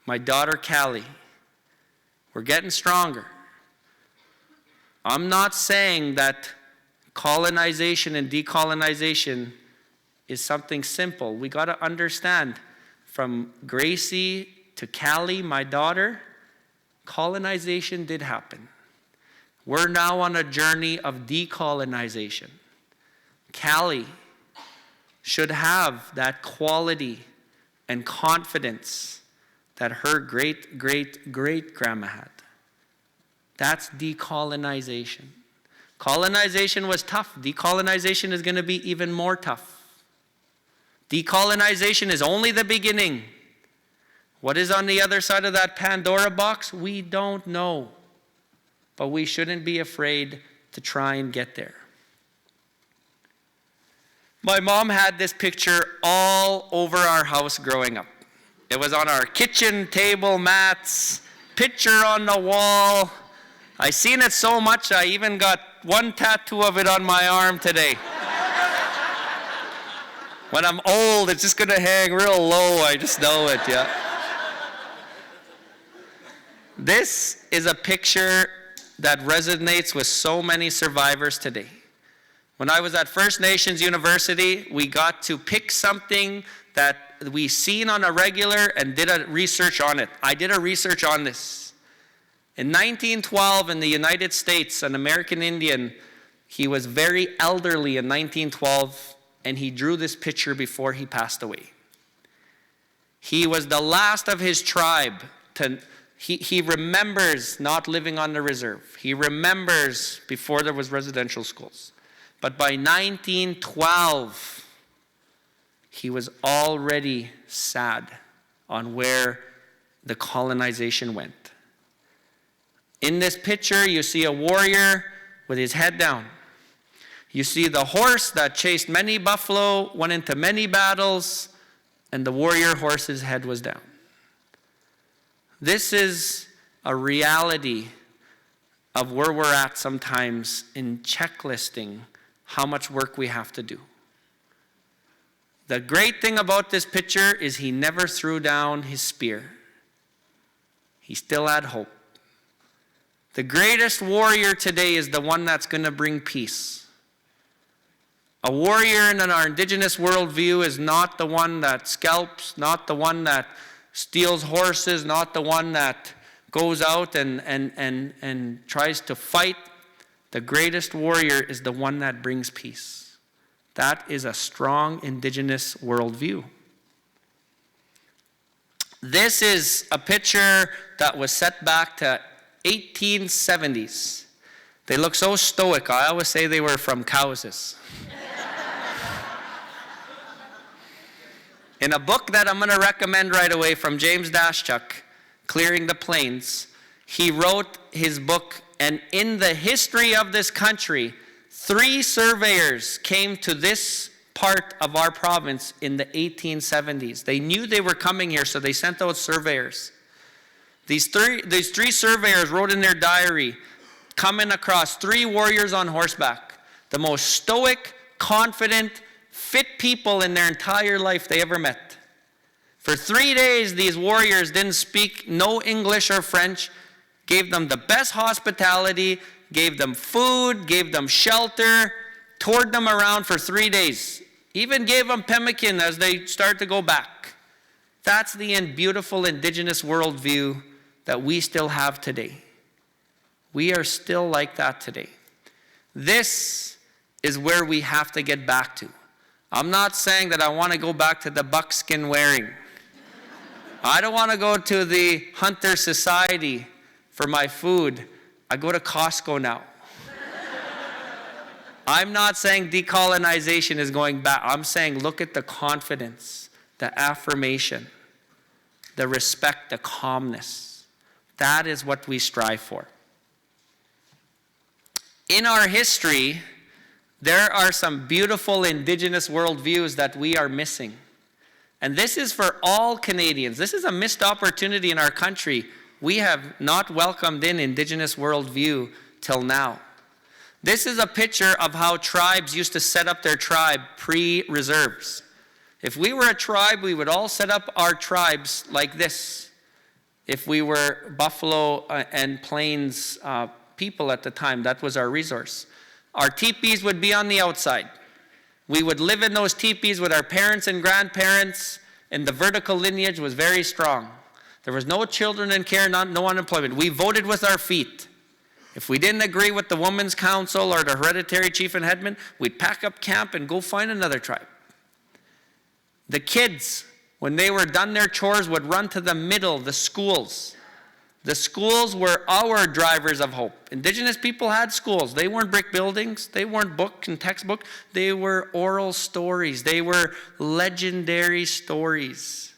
my daughter Callie, we're getting stronger. I'm not saying that colonization and decolonization is something simple. We got to understand from Gracie to Callie, my daughter, colonization did happen. We're now on a journey of decolonization. Callie should have that quality and confidence that her great-great-great-grandma had. That's decolonization. Colonization was tough. Decolonization is going to be even more tough. Decolonization is only the beginning. What is on the other side of that Pandora box? We don't know. But we shouldn't be afraid to try and get there. My mom had this picture all over our house growing up. It was on our kitchen table mats, picture on the wall. I seen it so much, I even got one tattoo of it on my arm today. When I'm old, it's just gonna hang real low, I just know it, yeah. This is a picture that resonates with so many survivors today. When I was at First Nations University, we got to pick something that we seen on a regular and did a research on it. I did a research on this. In 1912 in the United States, an American Indian, he was very elderly in 1912, and he drew this picture before he passed away. He was the last of his tribe to He remembers not living on the reserve. He remembers before there was residential schools. But by 1912, he was already sad on where the colonization went. In this picture, you see a warrior with his head down. You see the horse that chased many buffalo, went into many battles, and the warrior horse's head was down. This is a reality of where we're at sometimes in checklisting how much work we have to do. The great thing about this picture is he never threw down his spear. He still had hope. The greatest warrior today is the one that's going to bring peace. A warrior in our Indigenous worldview is not the one that scalps, not the one that steals horses, not the one that goes out and tries to fight. The greatest warrior is the one that brings peace. That is a strong Indigenous worldview. This is a picture that was set back to 1870s. They look so stoic. I always say they were from Cowessess. In a book that I'm going to recommend right away from James Daschuk, Clearing the Plains, he wrote his book, and in the history of this country, 3 surveyors came to this part of our province in the 1870s. They knew they were coming here, so they sent out surveyors. These three surveyors wrote in their diary, coming across 3 warriors on horseback, the most stoic, confident, fit people in their entire life they ever met. For 3 days, these warriors didn't speak no English or French, gave them the best hospitality, gave them food, gave them shelter, toured them around for 3 days, even gave them pemmican as they start to go back. That's the beautiful Indigenous worldview that we still have today. We are still like that today. This is where we have to get back to. I'm not saying that I want to go back to the buckskin wearing. I don't want to go to the Hunter Society for my food. I go to Costco now. I'm not saying decolonization is going back. I'm saying look at the confidence, the affirmation, the respect, the calmness. That is what we strive for. In our history, there are some beautiful Indigenous worldviews that we are missing. And this is for all Canadians. This is a missed opportunity in our country. We have not welcomed in Indigenous worldview till now. This is a picture of how tribes used to set up their tribe pre-reserves. If we were a tribe, we would all set up our tribes like this. If we were Buffalo and Plains people at the time, that was our resource. Our teepees would be on the outside. We would live in those teepees with our parents and grandparents, and the vertical lineage was very strong. There was no children in care, no unemployment. We voted with our feet. If we didn't agree with the Women's Council or the hereditary chief and headman, we'd pack up camp and go find another tribe. The kids, when they were done their chores, would run to the middle, the schools. The schools were our drivers of hope. Indigenous people had schools. They weren't brick buildings. They weren't book and textbook. They were oral stories. They were legendary stories.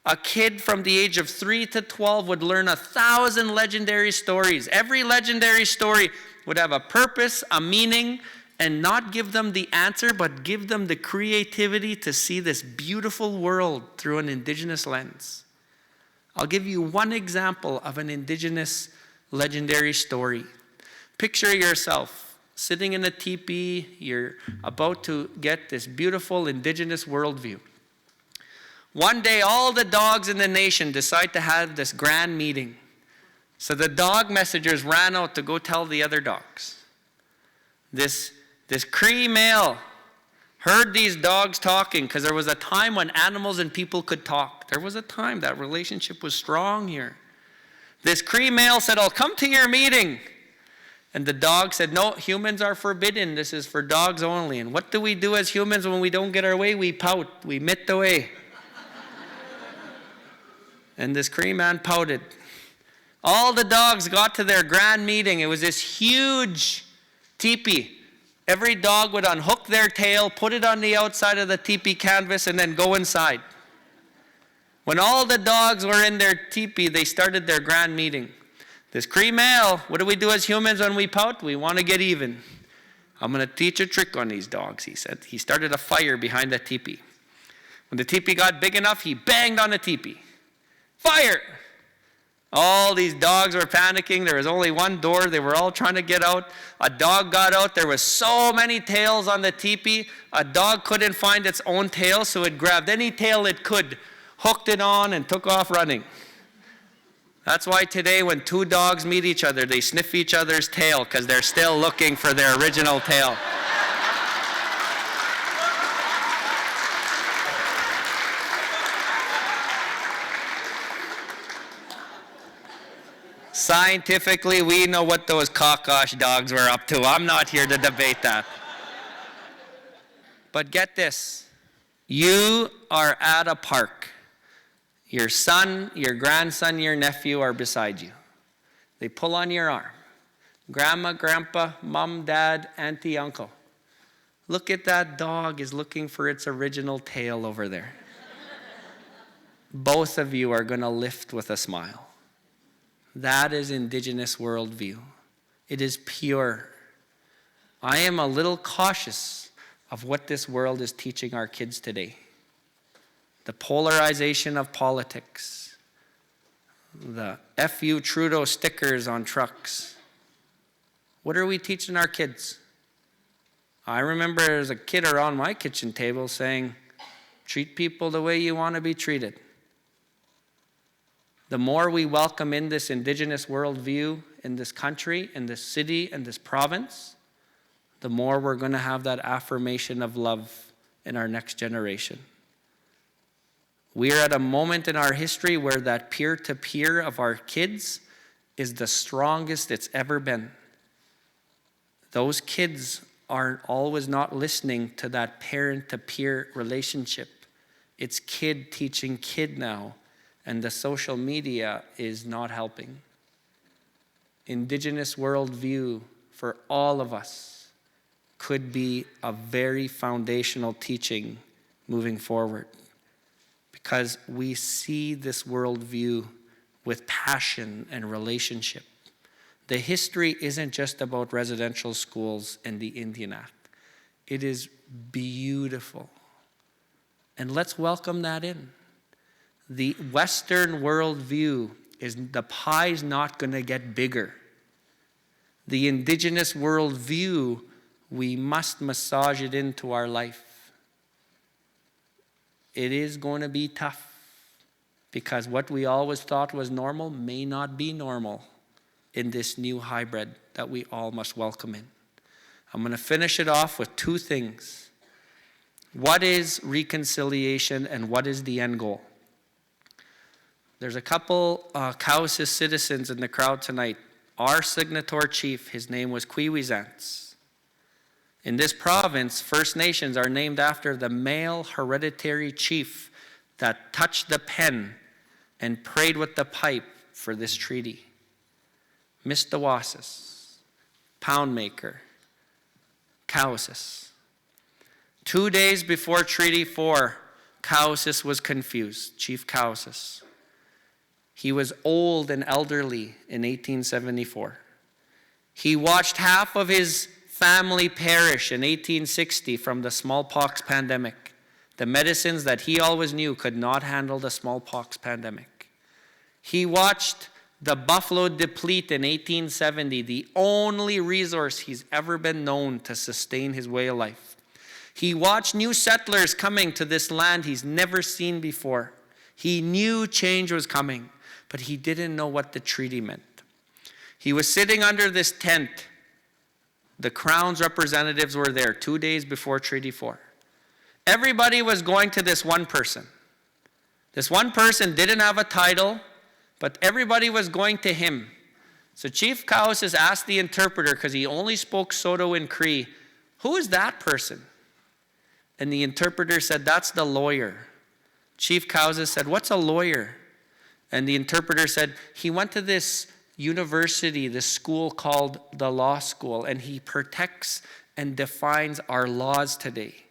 A kid from the age of 3 to 12 would learn 1,000 legendary stories. Every legendary story would have a purpose, a meaning, and not give them the answer, but give them the creativity to see this beautiful world through an Indigenous lens. I'll give you one example of an Indigenous legendary story. Picture yourself sitting in a teepee. You're about to get this beautiful Indigenous worldview. One day, all the dogs in the nation decide to have this grand meeting. So the dog messengers ran out to go tell the other dogs. This Cree male heard these dogs talking, because there was a time when animals and people could talk. There was a time that relationship was strong here. This Cree male said, "I'll come to your meeting." And the dog said, "No, humans are forbidden. This is for dogs only." And what do we do as humans when we don't get our way? We pout. We mitt away. And this Cree man pouted. All the dogs got to their grand meeting. It was this huge teepee. Every dog would unhook their tail, put it on the outside of the teepee canvas, and then go inside. When all the dogs were in their teepee, they started their grand meeting. This Cree male, what do we do as humans when we pout? We want to get even. "I'm going to teach a trick on these dogs," he said. He started a fire behind the teepee. When the teepee got big enough, he banged on the teepee. "Fire!" All these dogs were panicking. There was only one door. They were all trying to get out. A dog got out. There was so many tails on the teepee. A dog couldn't find its own tail, so it grabbed any tail it could, hooked it on, and took off running. That's why today when two dogs meet each other, they sniff each other's tail, because they're still looking for their original tail. Scientifically, we know what those Cowessess dogs were up to. I'm not here to debate that. But get this. You are at a park. Your son, your grandson, your nephew are beside you. They pull on your arm. Grandma, grandpa, mom, dad, auntie, uncle. Look at that dog is looking for its original tail over there. Both of you are going to lift with a smile. That is Indigenous worldview. It is pure. I am a little cautious of what this world is teaching our kids today. The polarization of politics, the F.U. Trudeau stickers on trucks. What are we teaching our kids? I remember as a kid around my kitchen table saying, "Treat people the way you want to be treated." The more we welcome in this Indigenous worldview in this country, in this city, in this province, the more we're going to have that affirmation of love in our next generation. We are at a moment in our history where that peer-to-peer of our kids is the strongest it's ever been. Those kids are always not listening to that parent-to-peer relationship. It's kid teaching kid now. And the social media is not helping. Indigenous worldview for all of us could be a very foundational teaching moving forward, because we see this worldview with passion and relationship. The history isn't just about residential schools and the Indian Act. It is beautiful. And let's welcome that in. The Western worldview is the pie's not going to get bigger. The Indigenous worldview, we must massage it into our life. It is going to be tough, because what we always thought was normal may not be normal in this new hybrid that we all must welcome in. I'm going to finish it off with two things. What is reconciliation and what is the end goal? There's a couple Cowessess citizens in the crowd tonight. Our signatory chief, his name was Cowessess. In this province, First Nations are named after the male hereditary chief that touched the pen and prayed with the pipe for this treaty. Mistawasses, pound maker, Cowessess. 2 days before Treaty 4, Cowessess was confused, Chief Cowessess. He was old and elderly in 1874. He watched half of his family perish in 1860 from the smallpox pandemic. The medicines that he always knew could not handle the smallpox pandemic. He watched the buffalo deplete in 1870, the only resource he's ever been known to sustain his way of life. He watched new settlers coming to this land he's never seen before. He knew change was coming, but he didn't know what the treaty meant. He was sitting under this tent. The Crown's representatives were there 2 days before Treaty 4. Everybody was going to this one person. This one person didn't have a title, but everybody was going to him. So Chief Cowessess asked the interpreter, because he only spoke Soto and Cree, "Who is that person?" And the interpreter said, "That's the lawyer." Chief Cowessess said, "What's a lawyer?" And the interpreter said, "He went to this university, this school called the law school, and he protects and defines our laws today."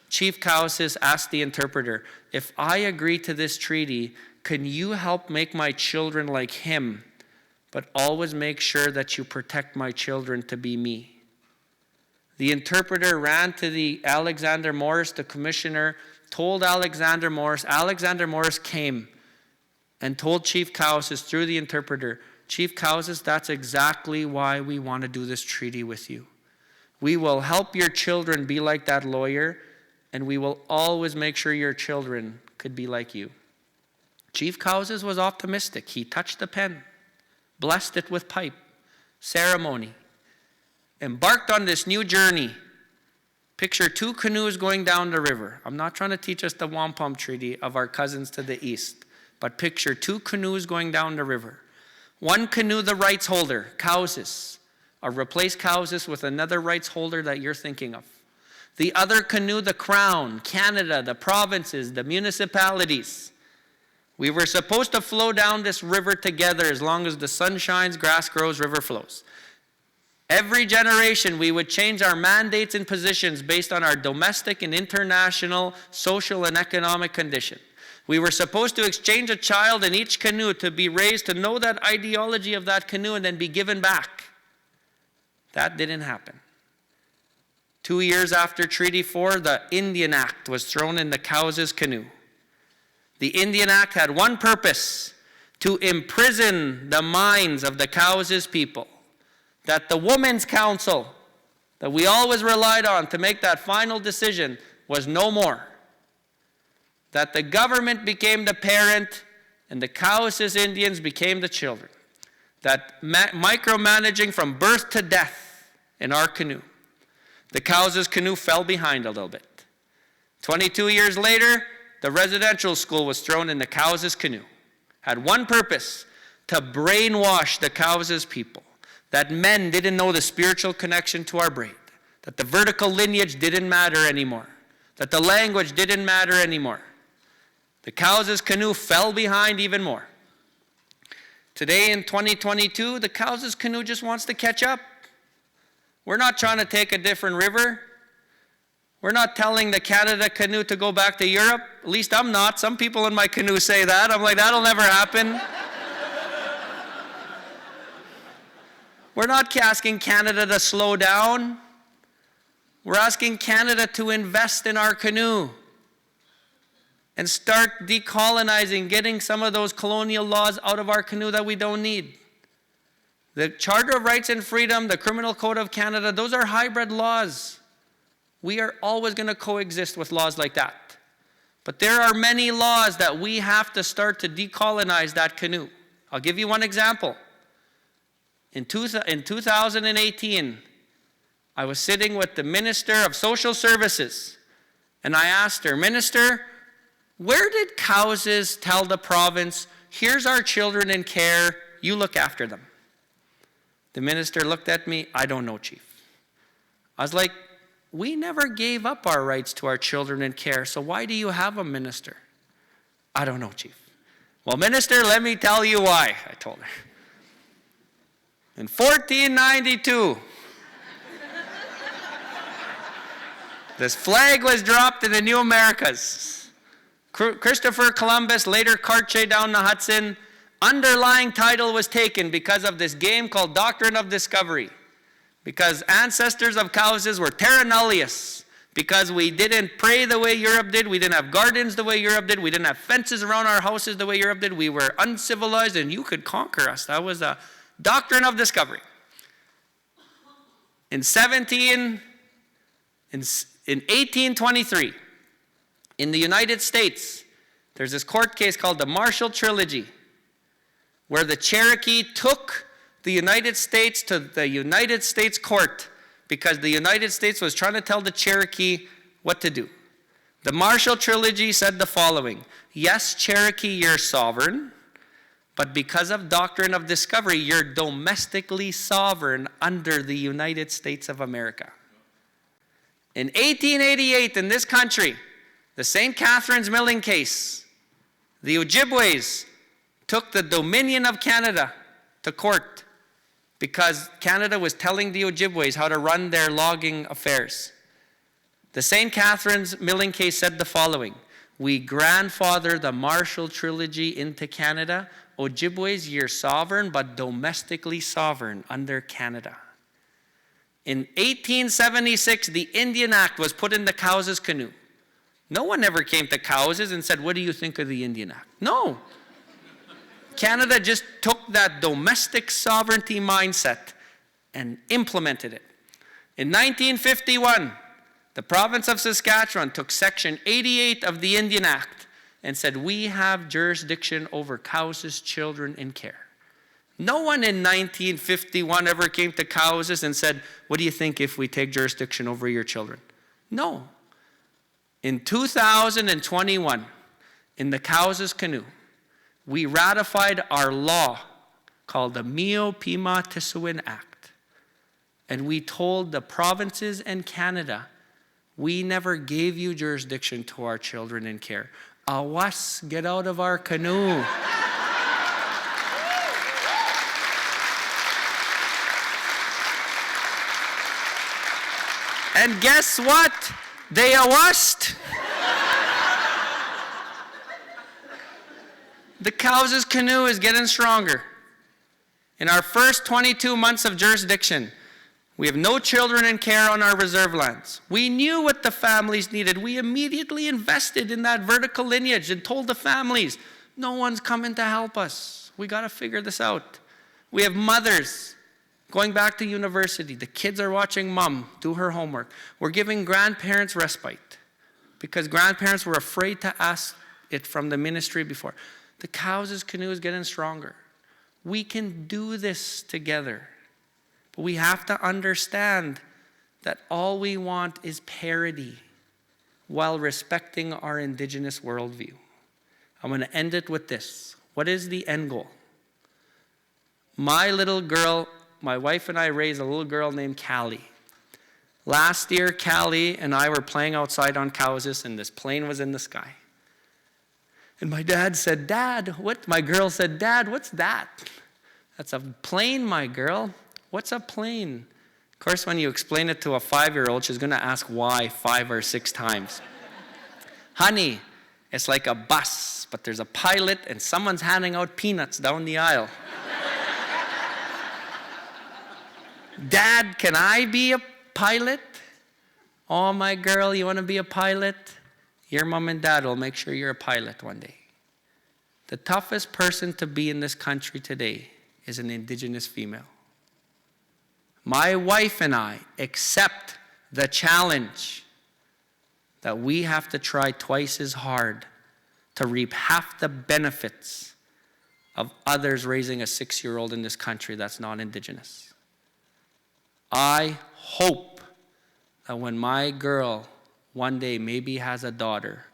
Chief Cowessess asked the interpreter, "If I agree to this treaty, can you help make my children like him, but always make sure that you protect my children to be me?" The interpreter ran to the Alexander Morris, the commissioner, told Alexander Morris. Alexander Morris came and told Chief Cowessess through the interpreter, "Chief Cowessess, that's exactly why we want to do this treaty with you. We will help your children be like that lawyer, and we will always make sure your children could be like you." Chief Cowessess was optimistic. He touched the pen, blessed it with pipe, ceremony, embarked on this new journey. Picture 2 canoes going down the river. I'm not trying to teach us the wampum treaty of our cousins to the east, but picture 2 canoes going down the river. One canoe, the rights holder, Cowessess. Or replace Cowessess with another rights holder that you're thinking of. The other canoe, the Crown, Canada, the provinces, the municipalities. We were supposed to flow down this river together as long as the sun shines, grass grows, river flows. Every generation, we would change our mandates and positions based on our domestic and international social and economic condition. We were supposed to exchange a child in each canoe to be raised to know that ideology of that canoe and then be given back. That didn't happen. 2 years after Treaty 4, the Indian Act was thrown in the Cowessess canoe. The Indian Act had one purpose: to imprison the minds of the Cowessess people. That the Women's Council that we always relied on to make that final decision was no more. That the government became the parent and the Cowessess Indians became the children. That micromanaging from birth to death in our canoe. The Cowessess canoe fell behind a little bit. 22 years later, the residential school was thrown in the Cowessess canoe. Had one purpose: to brainwash the Cowessess people. That men didn't know the spiritual connection to our braid. That the vertical lineage didn't matter anymore. That the language didn't matter anymore. The Cowessess canoe fell behind even more. Today in 2022, the Cowessess canoe just wants to catch up. We're not trying to take a different river. We're not telling the Canada canoe to go back to Europe. At least I'm not. Some people in my canoe say that. I'm like, that'll never happen. We're not asking Canada to slow down. We're asking Canada to invest in our canoe and start decolonizing, getting some of those colonial laws out of our canoe that we don't need. The Charter of Rights and Freedom, the Criminal Code of Canada, those are hybrid laws. We are always going to coexist with laws like that. But there are many laws that we have to start to decolonize that canoe. I'll give you one example. In 2018, I was sitting with the Minister of Social Services, and I asked her, "Minister, where did Cowessess tell the province, here's our children in care, you look after them?" The minister looked at me, "I don't know, Chief." I was like, we never gave up our rights to our children in care, so why do you have a minister? "I don't know, Chief." Well, minister, let me tell you why, I told her. In 1492, this flag was dropped in the New Americas. Christopher Columbus, later Cartier down the Hudson, underlying title was taken because of this game called Doctrine of Discovery. Because ancestors of Cowessess were terra nullius. Because we didn't pray the way Europe did. We didn't have gardens the way Europe did. We didn't have fences around our houses the way Europe did. We were uncivilized and you could conquer us. That was a doctrine of discovery. In 1823, in the United States, there's this court case called the Marshall Trilogy, where the Cherokee took the United States to the United States court because the United States was trying to tell the Cherokee what to do. The Marshall Trilogy said the following: yes, Cherokee, you're sovereign, but because of doctrine of discovery, you're domestically sovereign under the United States of America. In 1888, in this country, the St. Catharines milling case, the Ojibways took the Dominion of Canada to court because Canada was telling the Ojibways how to run their logging affairs. The St. Catharines milling case said the following: we grandfather the Marshall Trilogy into Canada. Ojibways, you're sovereign, but domestically sovereign under Canada. In 1876, the Indian Act was put in the Cowessess canoe. No one ever came to Cowessess and said, what do you think of the Indian Act? No. Canada just took that domestic sovereignty mindset and implemented it. In 1951, the province of Saskatchewan took Section 88 of the Indian Act and said, we have jurisdiction over Cowessess children in care. No one in 1951 ever came to Cowessess and said, what do you think if we take jurisdiction over your children? No. In 2021, in the Cowessess canoe, we ratified our law called the Mio Pima Tisuin Act. And we told the provinces and Canada, we never gave you jurisdiction to our children in care. Awas, get out of our canoe. And guess what? They awast. The Cowessess canoe is getting stronger. In our first 22 months of jurisdiction, we have no children in care on our reserve lands. We knew what the families needed. We immediately invested in that vertical lineage and told the families, no one's coming to help us. We got to figure this out. We have mothers going back to university. The kids are watching mom do her homework. We're giving grandparents respite because grandparents were afraid to ask it from the ministry before. The Cowessess canoe is getting stronger. We can do this together. But we have to understand that all we want is parity while respecting our Indigenous worldview. I'm going to end it with this. What is the end goal? My little girl, my wife and I raised a little girl named Callie. Last year, Callie and I were playing outside on Cowessess, and this plane was in the sky. And my dad said, Dad, what? My girl said, Dad, what's that? That's a plane, my girl. What's a plane? Of course, when you explain it to a 5-year-old, she's going to ask why 5 or 6 times. Honey, it's like a bus, but there's a pilot and someone's handing out peanuts down the aisle. Dad, can I be a pilot? Oh, my girl, you want to be a pilot? Your mom and dad will make sure you're a pilot one day. The toughest person to be in this country today is an Indigenous female. My wife and I accept the challenge that we have to try twice as hard to reap half the benefits of others raising a 6-year-old in this country that's not Indigenous. I hope that when my girl one day maybe has a daughter,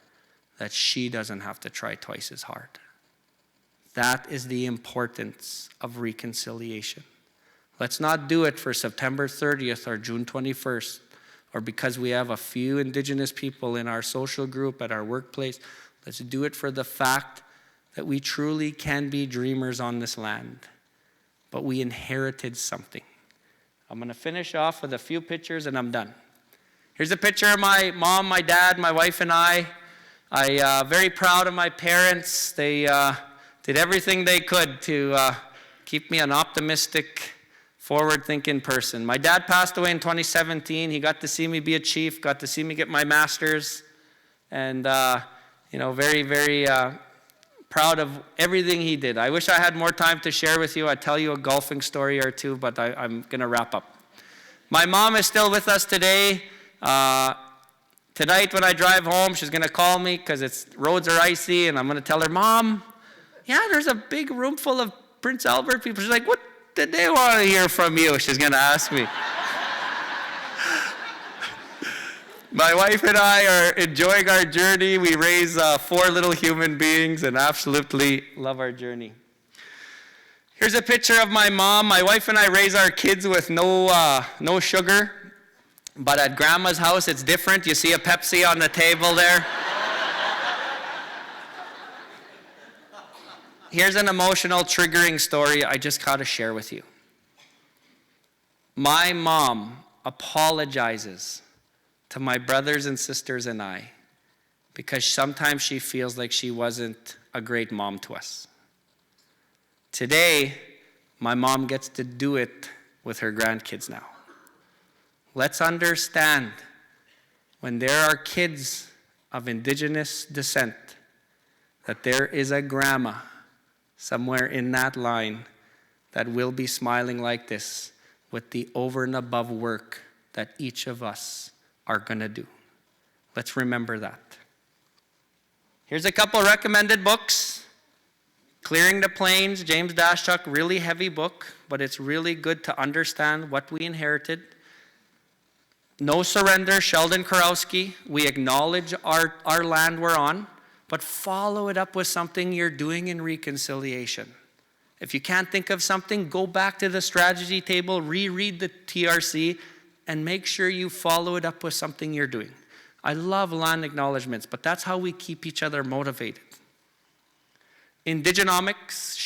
that she doesn't have to try twice as hard. That is the importance of reconciliation. Let's not do it for September 30th or June 21st, or because we have a few Indigenous people in our social group, at our workplace. Let's do it for the fact that we truly can be dreamers on this land, but we inherited something. I'm going to finish off with a few pictures and I'm done. Here's a picture of my mom, my dad, my wife, and I. Very proud of my parents. They did everything they could to keep me an optimistic, forward-thinking person. My dad passed away in 2017. He got to see me be a chief, got to see me get my master's, and very, very proud of everything he did. I wish I had more time to share with you. I'd tell you a golfing story or two, but I'm going to wrap up. My mom is still with us today. Tonight when I drive home, she's going to call me because roads are icy, and I'm going to tell her, Mom, yeah, there's a big room full of Prince Albert people. She's like, what did they want to hear from you? She's going to ask me. My wife and I are enjoying our journey. We raise 4 little human beings and absolutely love our journey. Here's a picture of my mom. My wife and I raise our kids with no sugar. But at Grandma's house, it's different. You see a Pepsi on the table there. Here's an emotional, triggering story I just got to share with you. My mom apologizes to my brothers and sisters and I because sometimes she feels like she wasn't a great mom to us. Today, my mom gets to do it with her grandkids now. Let's understand, when there are kids of Indigenous descent, that there is a grandma somewhere in that line that will be smiling like this with the over and above work that each of us are going to do. Let's remember that. Here's a couple recommended books. Clearing the Plains, James Daschuk, really heavy book, but it's really good to understand what we inherited. No Surrender, Sheldon Kurowski. We acknowledge our land we're on, but follow it up with something you're doing in reconciliation. If you can't think of something, go back to the strategy table, reread the TRC, and make sure you follow it up with something you're doing. I love land acknowledgements, but that's how we keep each other motivated. Indigenomics,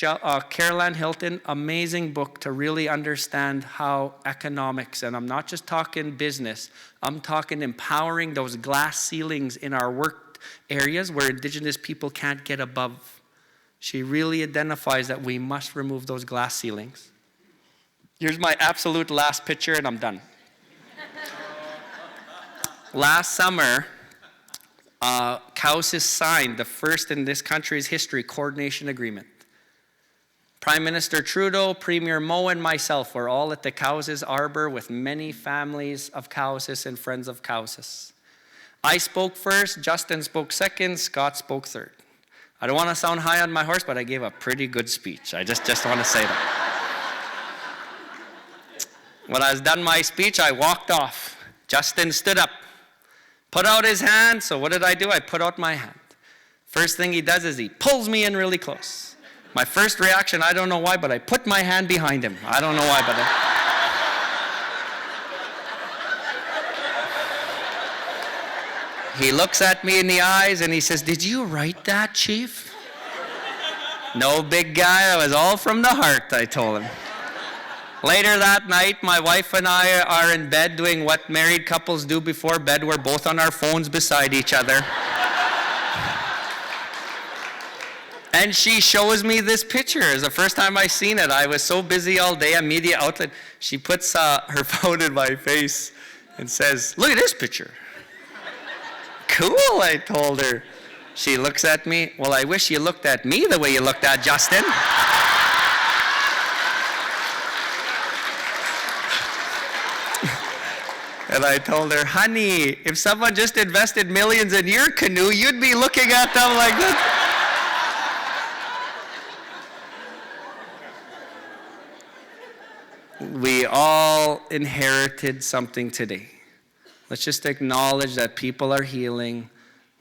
Caroline Hilton, amazing book to really understand how economics, and I'm not just talking business, I'm talking empowering those glass ceilings in our work areas where Indigenous people can't get above. She really identifies that we must remove those glass ceilings. Here's my absolute last picture and I'm done. Last summer, Cowessess signed the first in this country's history coordination agreement. Prime Minister Trudeau, Premier Moe, and myself were all at the Cowessess Arbor with many families of Cowessess and friends of Cowessess. I spoke first, Justin spoke second, Scott spoke third. I don't want to sound high on my horse, but I gave a pretty good speech. I just want to say that. When I was done my speech, I walked off. Justin stood up, put out his hand. So what did I do? I put out my hand. First thing he does is he pulls me in really close. My first reaction, I don't know why, but I put my hand behind him. I don't know why, but he looks at me in the eyes and he says, "Did you write that, Chief?" "No, big guy, it was all from the heart," I told him. Later that night, my wife and I are in bed doing what married couples do before bed. We're both on our phones beside each other. And she shows me this picture. It's the first time I seen it. I was so busy all day, a media outlet. She puts her phone in my face and says, "Look at this picture." "Cool," I told her. She looks at me, "Well, I wish you looked at me the way you looked at Justin." And I told her, "Honey, if someone just invested millions in your canoe, you'd be looking at them like this." We all inherited something today. Let's just acknowledge that people are healing.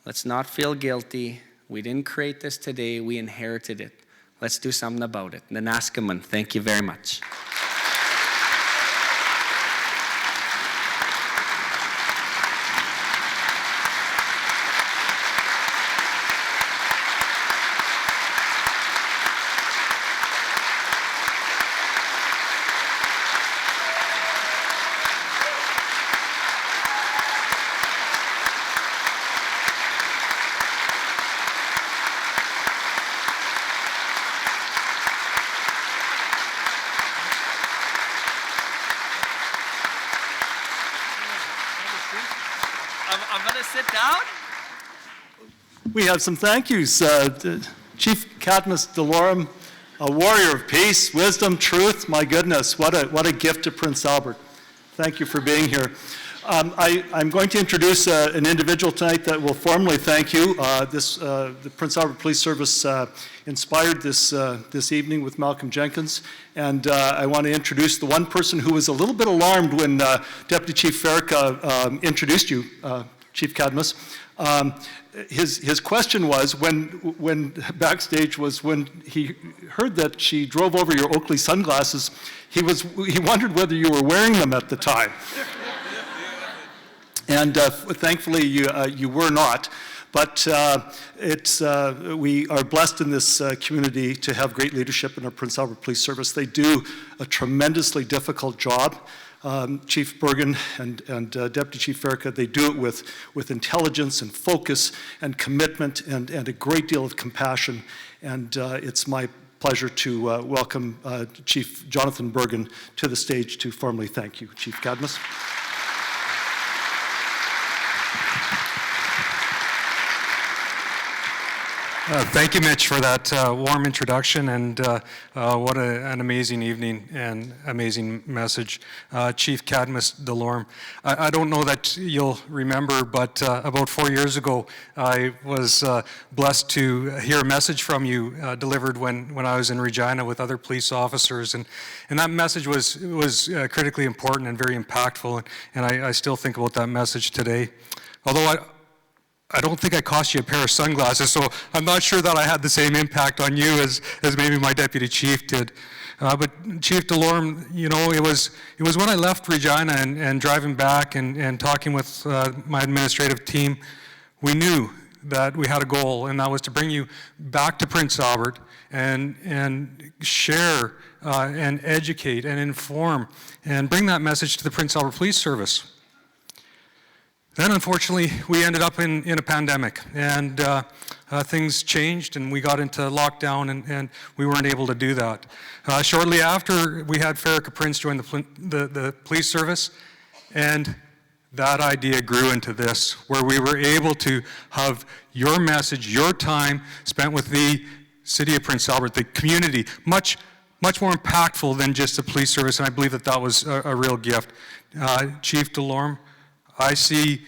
Let's not feel guilty. We didn't create this today. We inherited it. Let's do something about it. Nanaskaman, thank you very much. sit down? We have some thank yous. Chief Cadmus Delorme, a warrior of peace, wisdom, truth. My goodness, what a gift to Prince Albert. Thank you for being here. I'm going to introduce an individual tonight that will formally thank you. The Prince Albert Police Service inspired this evening with Malcolm Jenkins, and I want to introduce the one person who was a little bit alarmed when Deputy Chief Farrica introduced you, Chief Cadmus. His question was, when backstage, was when he heard that she drove over your Oakley sunglasses, he wondered whether you were wearing them at the time. And thankfully, you were not. But we are blessed in this community to have great leadership in our Prince Albert Police Service. They do a tremendously difficult job. Chief Bergen and Deputy Chief Farrica, they do it with intelligence and focus and commitment and a great deal of compassion. And it's my pleasure to welcome Chief Jonathan Bergen to the stage to formally thank you, Chief Cadmus. Thank you, Mitch, for that warm introduction, and what an amazing evening and amazing message. Chief Cadmus Delorme, I don't know that you'll remember, but about 4 years ago, I was blessed to hear a message from you delivered when I was in Regina with other police officers, and that message was critically important and very impactful, and I still think about that message today. Although I don't think I cost you a pair of sunglasses, so I'm not sure that I had the same impact on you as maybe my deputy chief did. But Chief Delorme, you know, it was when I left Regina and driving back and talking with my administrative team, we knew that we had a goal, and that was to bring you back to Prince Albert and share and educate and inform and bring that message to the Prince Albert Police Service. Then, unfortunately, we ended up in a pandemic, and things changed, and we got into lockdown, and we weren't able to do that. Shortly after, we had Farrica Prince join the police service, and that idea grew into this, where we were able to have your message, your time spent with the city of Prince Albert, the community, much more impactful than just the police service, and I believe that was a real gift. Chief Delorme, I see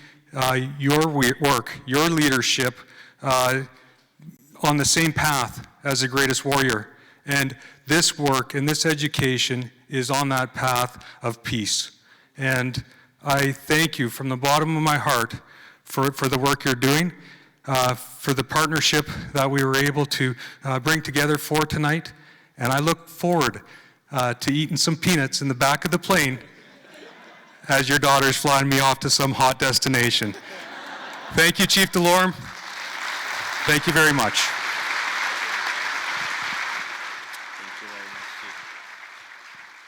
your work, your leadership on the same path as the greatest warrior. And this work and this education is on that path of peace. And I thank you from the bottom of my heart for the work you're doing, for the partnership that we were able to bring together for tonight. And I look forward to eating some peanuts in the back of the plane as your daughter's flying me off to some hot destination. Thank you, Chief Delorme. Thank you very much. Thank you very much, Chief.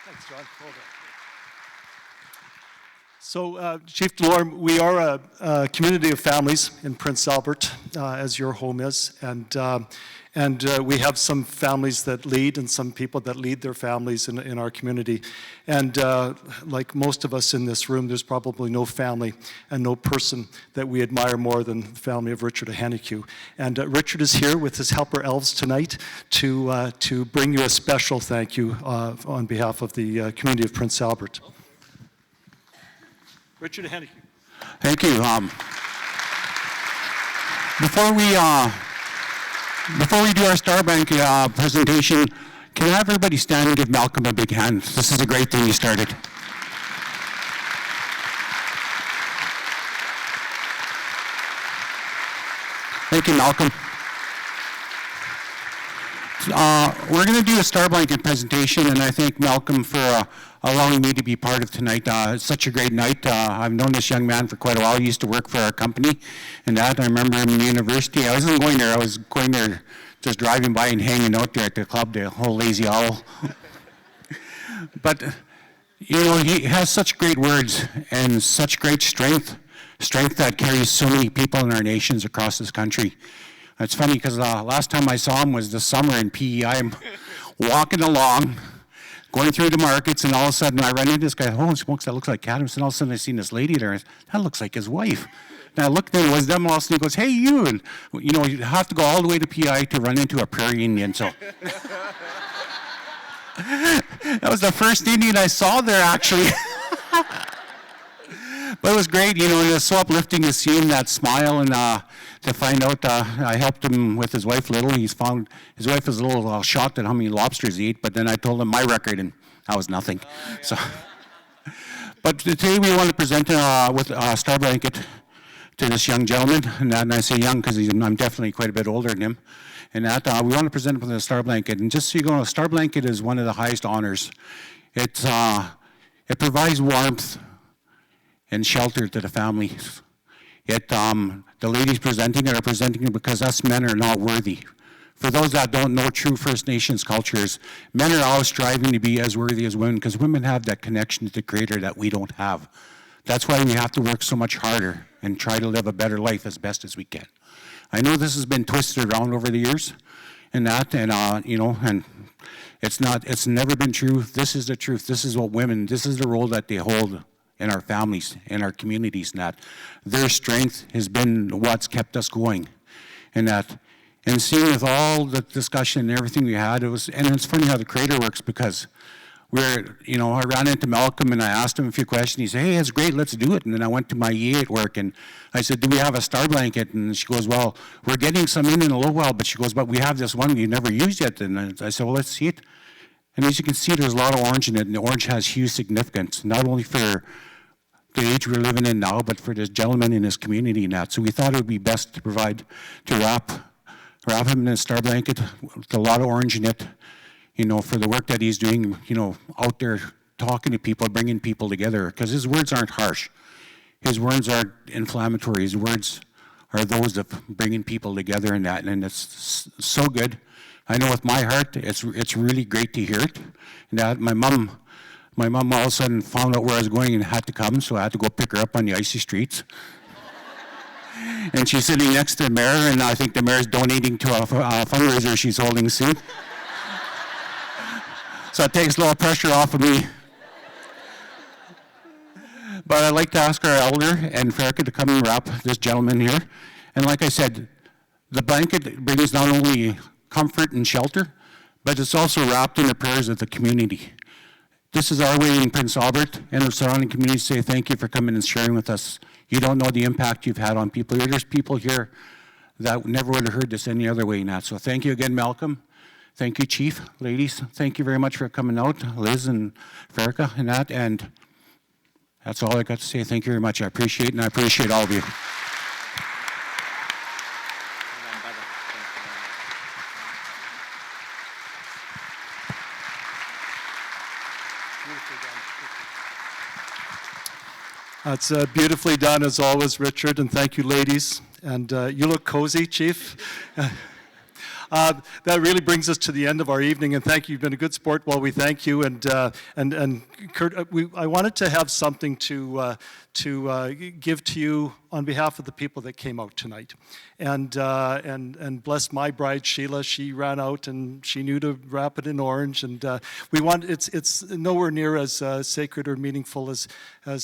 Thanks, John. Hold on. So, Chief Delorme, we are a community of families in Prince Albert, as your home is, and we have some families that lead and some people that lead their families in our community. And like most of us in this room, there's probably no family and no person that we admire more than the family of Richard Ahaniku. And Richard is here with his helper elves tonight to bring you a special thank you on behalf of the community of Prince Albert. Richard Ahaniku. Thank you. Before we do our Star Bank presentation, can I have everybody stand and give Malcolm a big hand? This is a great thing he started. Thank you, Malcolm. We're going to do a Star Blanket presentation, and I thank Malcolm for allowing me to be part of tonight. It's such a great night. I've known this young man for quite a while. He used to work for our company, and that I remember him in university. I wasn't going there. I was going there just driving by and hanging out there at the club, the whole lazy owl. But, you know, he has such great words and such great strength that carries so many people in our nations across this country. It's funny because last time I saw him was this summer in PEI. I'm walking along, going through the markets, and all of a sudden I run into this guy. Holy smokes, that looks like Cadmus. And all of a sudden I seen this lady there. That looks like his wife. And I looked and it was them also, and he goes, hey, you, and, you know, you have to go all the way to PI to run into a prairie Indian, so. That was the first Indian I saw there, actually. But it was great, you know, and it was so uplifting to see him, that smile, and to find out I helped him with his wife little. His wife was a little shocked at how many lobsters he ate, but then I told him my record, and that was nothing. Yeah. So, but today we want to present with a star blanket to this young gentleman, and I say young because I'm definitely quite a bit older than him. And that we want to present him with a star blanket. And just so you know, a star blanket is one of the highest honors. It provides warmth and shelter to the families. The ladies presenting it are presenting it because us men are not worthy. For those that don't know true First Nations cultures, men are always striving to be as worthy as women because women have that connection to the Creator that we don't have. That's why we have to work so much harder and try to live a better life as best as we can. I know this has been twisted around over the years and that, and you know, and it's never been true. This is the truth. This is what women, this is the role that they hold in our families, in our communities, and that their strength has been what's kept us going. And that, and seeing with all the discussion and everything we had, and it's funny how the Creator works, because you know, I ran into Malcolm and I asked him a few questions. He said, hey, it's great, let's do it. And then I went to my EA at work and I said, do we have a star blanket? And she goes, well, we're getting some in a little while, but she goes, but we have this one we've never used yet. And I said, well, let's see it. And as you can see, there's a lot of orange in it, and the orange has huge significance, not only for the age we're living in now, but for this gentleman in his community and that. So we thought it would be best to wrap him in a star blanket with a lot of orange in it, you know, for the work that he's doing, you know, out there talking to people, bringing people together, because his words aren't harsh. His words aren't inflammatory. His words are those of bringing people together and that, and it's so good. I know with my heart, it's really great to hear it. And that my mom all of a sudden found out where I was going and had to come, so I had to go pick her up on the icy streets. And she's sitting next to the mayor, and I think the mayor's donating to a fundraiser she's holding soon. So it takes a little pressure off of me. But I'd like to ask our elder and Ferrica to come and wrap this gentleman here. And like I said, the blanket brings not only comfort and shelter, but it's also wrapped in the prayers of the community. This is our way in Prince Albert and the surrounding communities to say thank you for coming and sharing with us. You don't know the impact you've had on people. There's people here that never would have heard this any other way, Nat. So thank you again, Malcolm. Thank you, Chief. Ladies, thank you very much for coming out, Liz and Ferrica and that. And that's all I got to say. Thank you very much. I appreciate it, and I appreciate all of you. That's beautifully done as always, Richard, and thank you, ladies. And you look cozy, Chief. That really brings us to the end of our evening, and thank you. You've been a good sport while we thank you. And Kurt, I wanted to have something to give to you on behalf of the people that came out tonight. And bless my bride, Sheila. She ran out and she knew to wrap it in orange. And it's nowhere near as sacred or meaningful as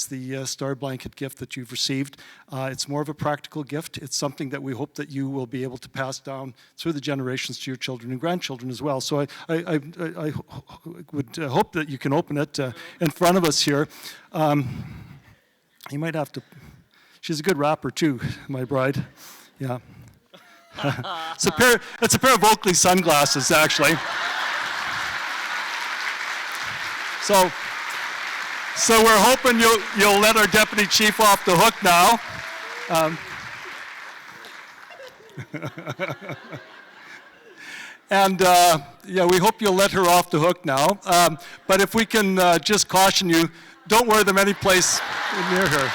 the star blanket gift that you've received. It's more of a practical gift. It's something that we hope that you will be able to pass down through the generations to your children and grandchildren as well. So I would hope that you can open it in front of us here. You might have to. She's a good rapper too, my bride. Yeah. It's a pair of Oakley sunglasses, actually. So we're hoping you'll let our deputy chief off the hook now. And yeah, we hope you'll let her off the hook now. But if we can just caution you, don't wear them any place near her.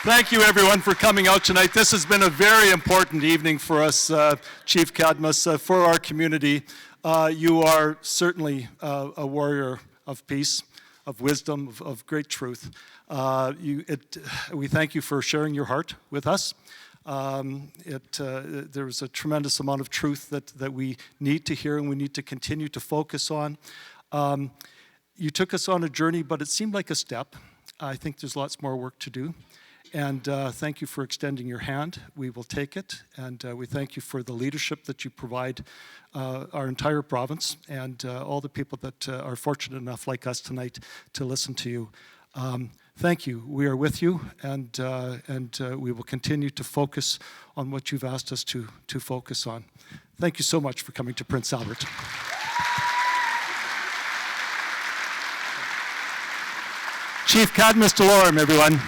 Thank you, everyone, for coming out tonight. This has been a very important evening for us, Chief Cadmus, for our community. You are certainly a warrior of peace, of wisdom, of great truth. We thank you for sharing your heart with us. There's a tremendous amount of truth that we need to hear and we need to continue to focus on. You took us on a journey, but it seemed like a step. I think there's lots more work to do. And thank you for extending your hand. We will take it. And we thank you for the leadership that you provide our entire province and all the people that are fortunate enough, like us tonight, to listen to you. Thank you. We are with you, and we will continue to focus on what you've asked us to focus on. Thank you so much for coming to Prince Albert. Chief Cadmus Delorme, everyone.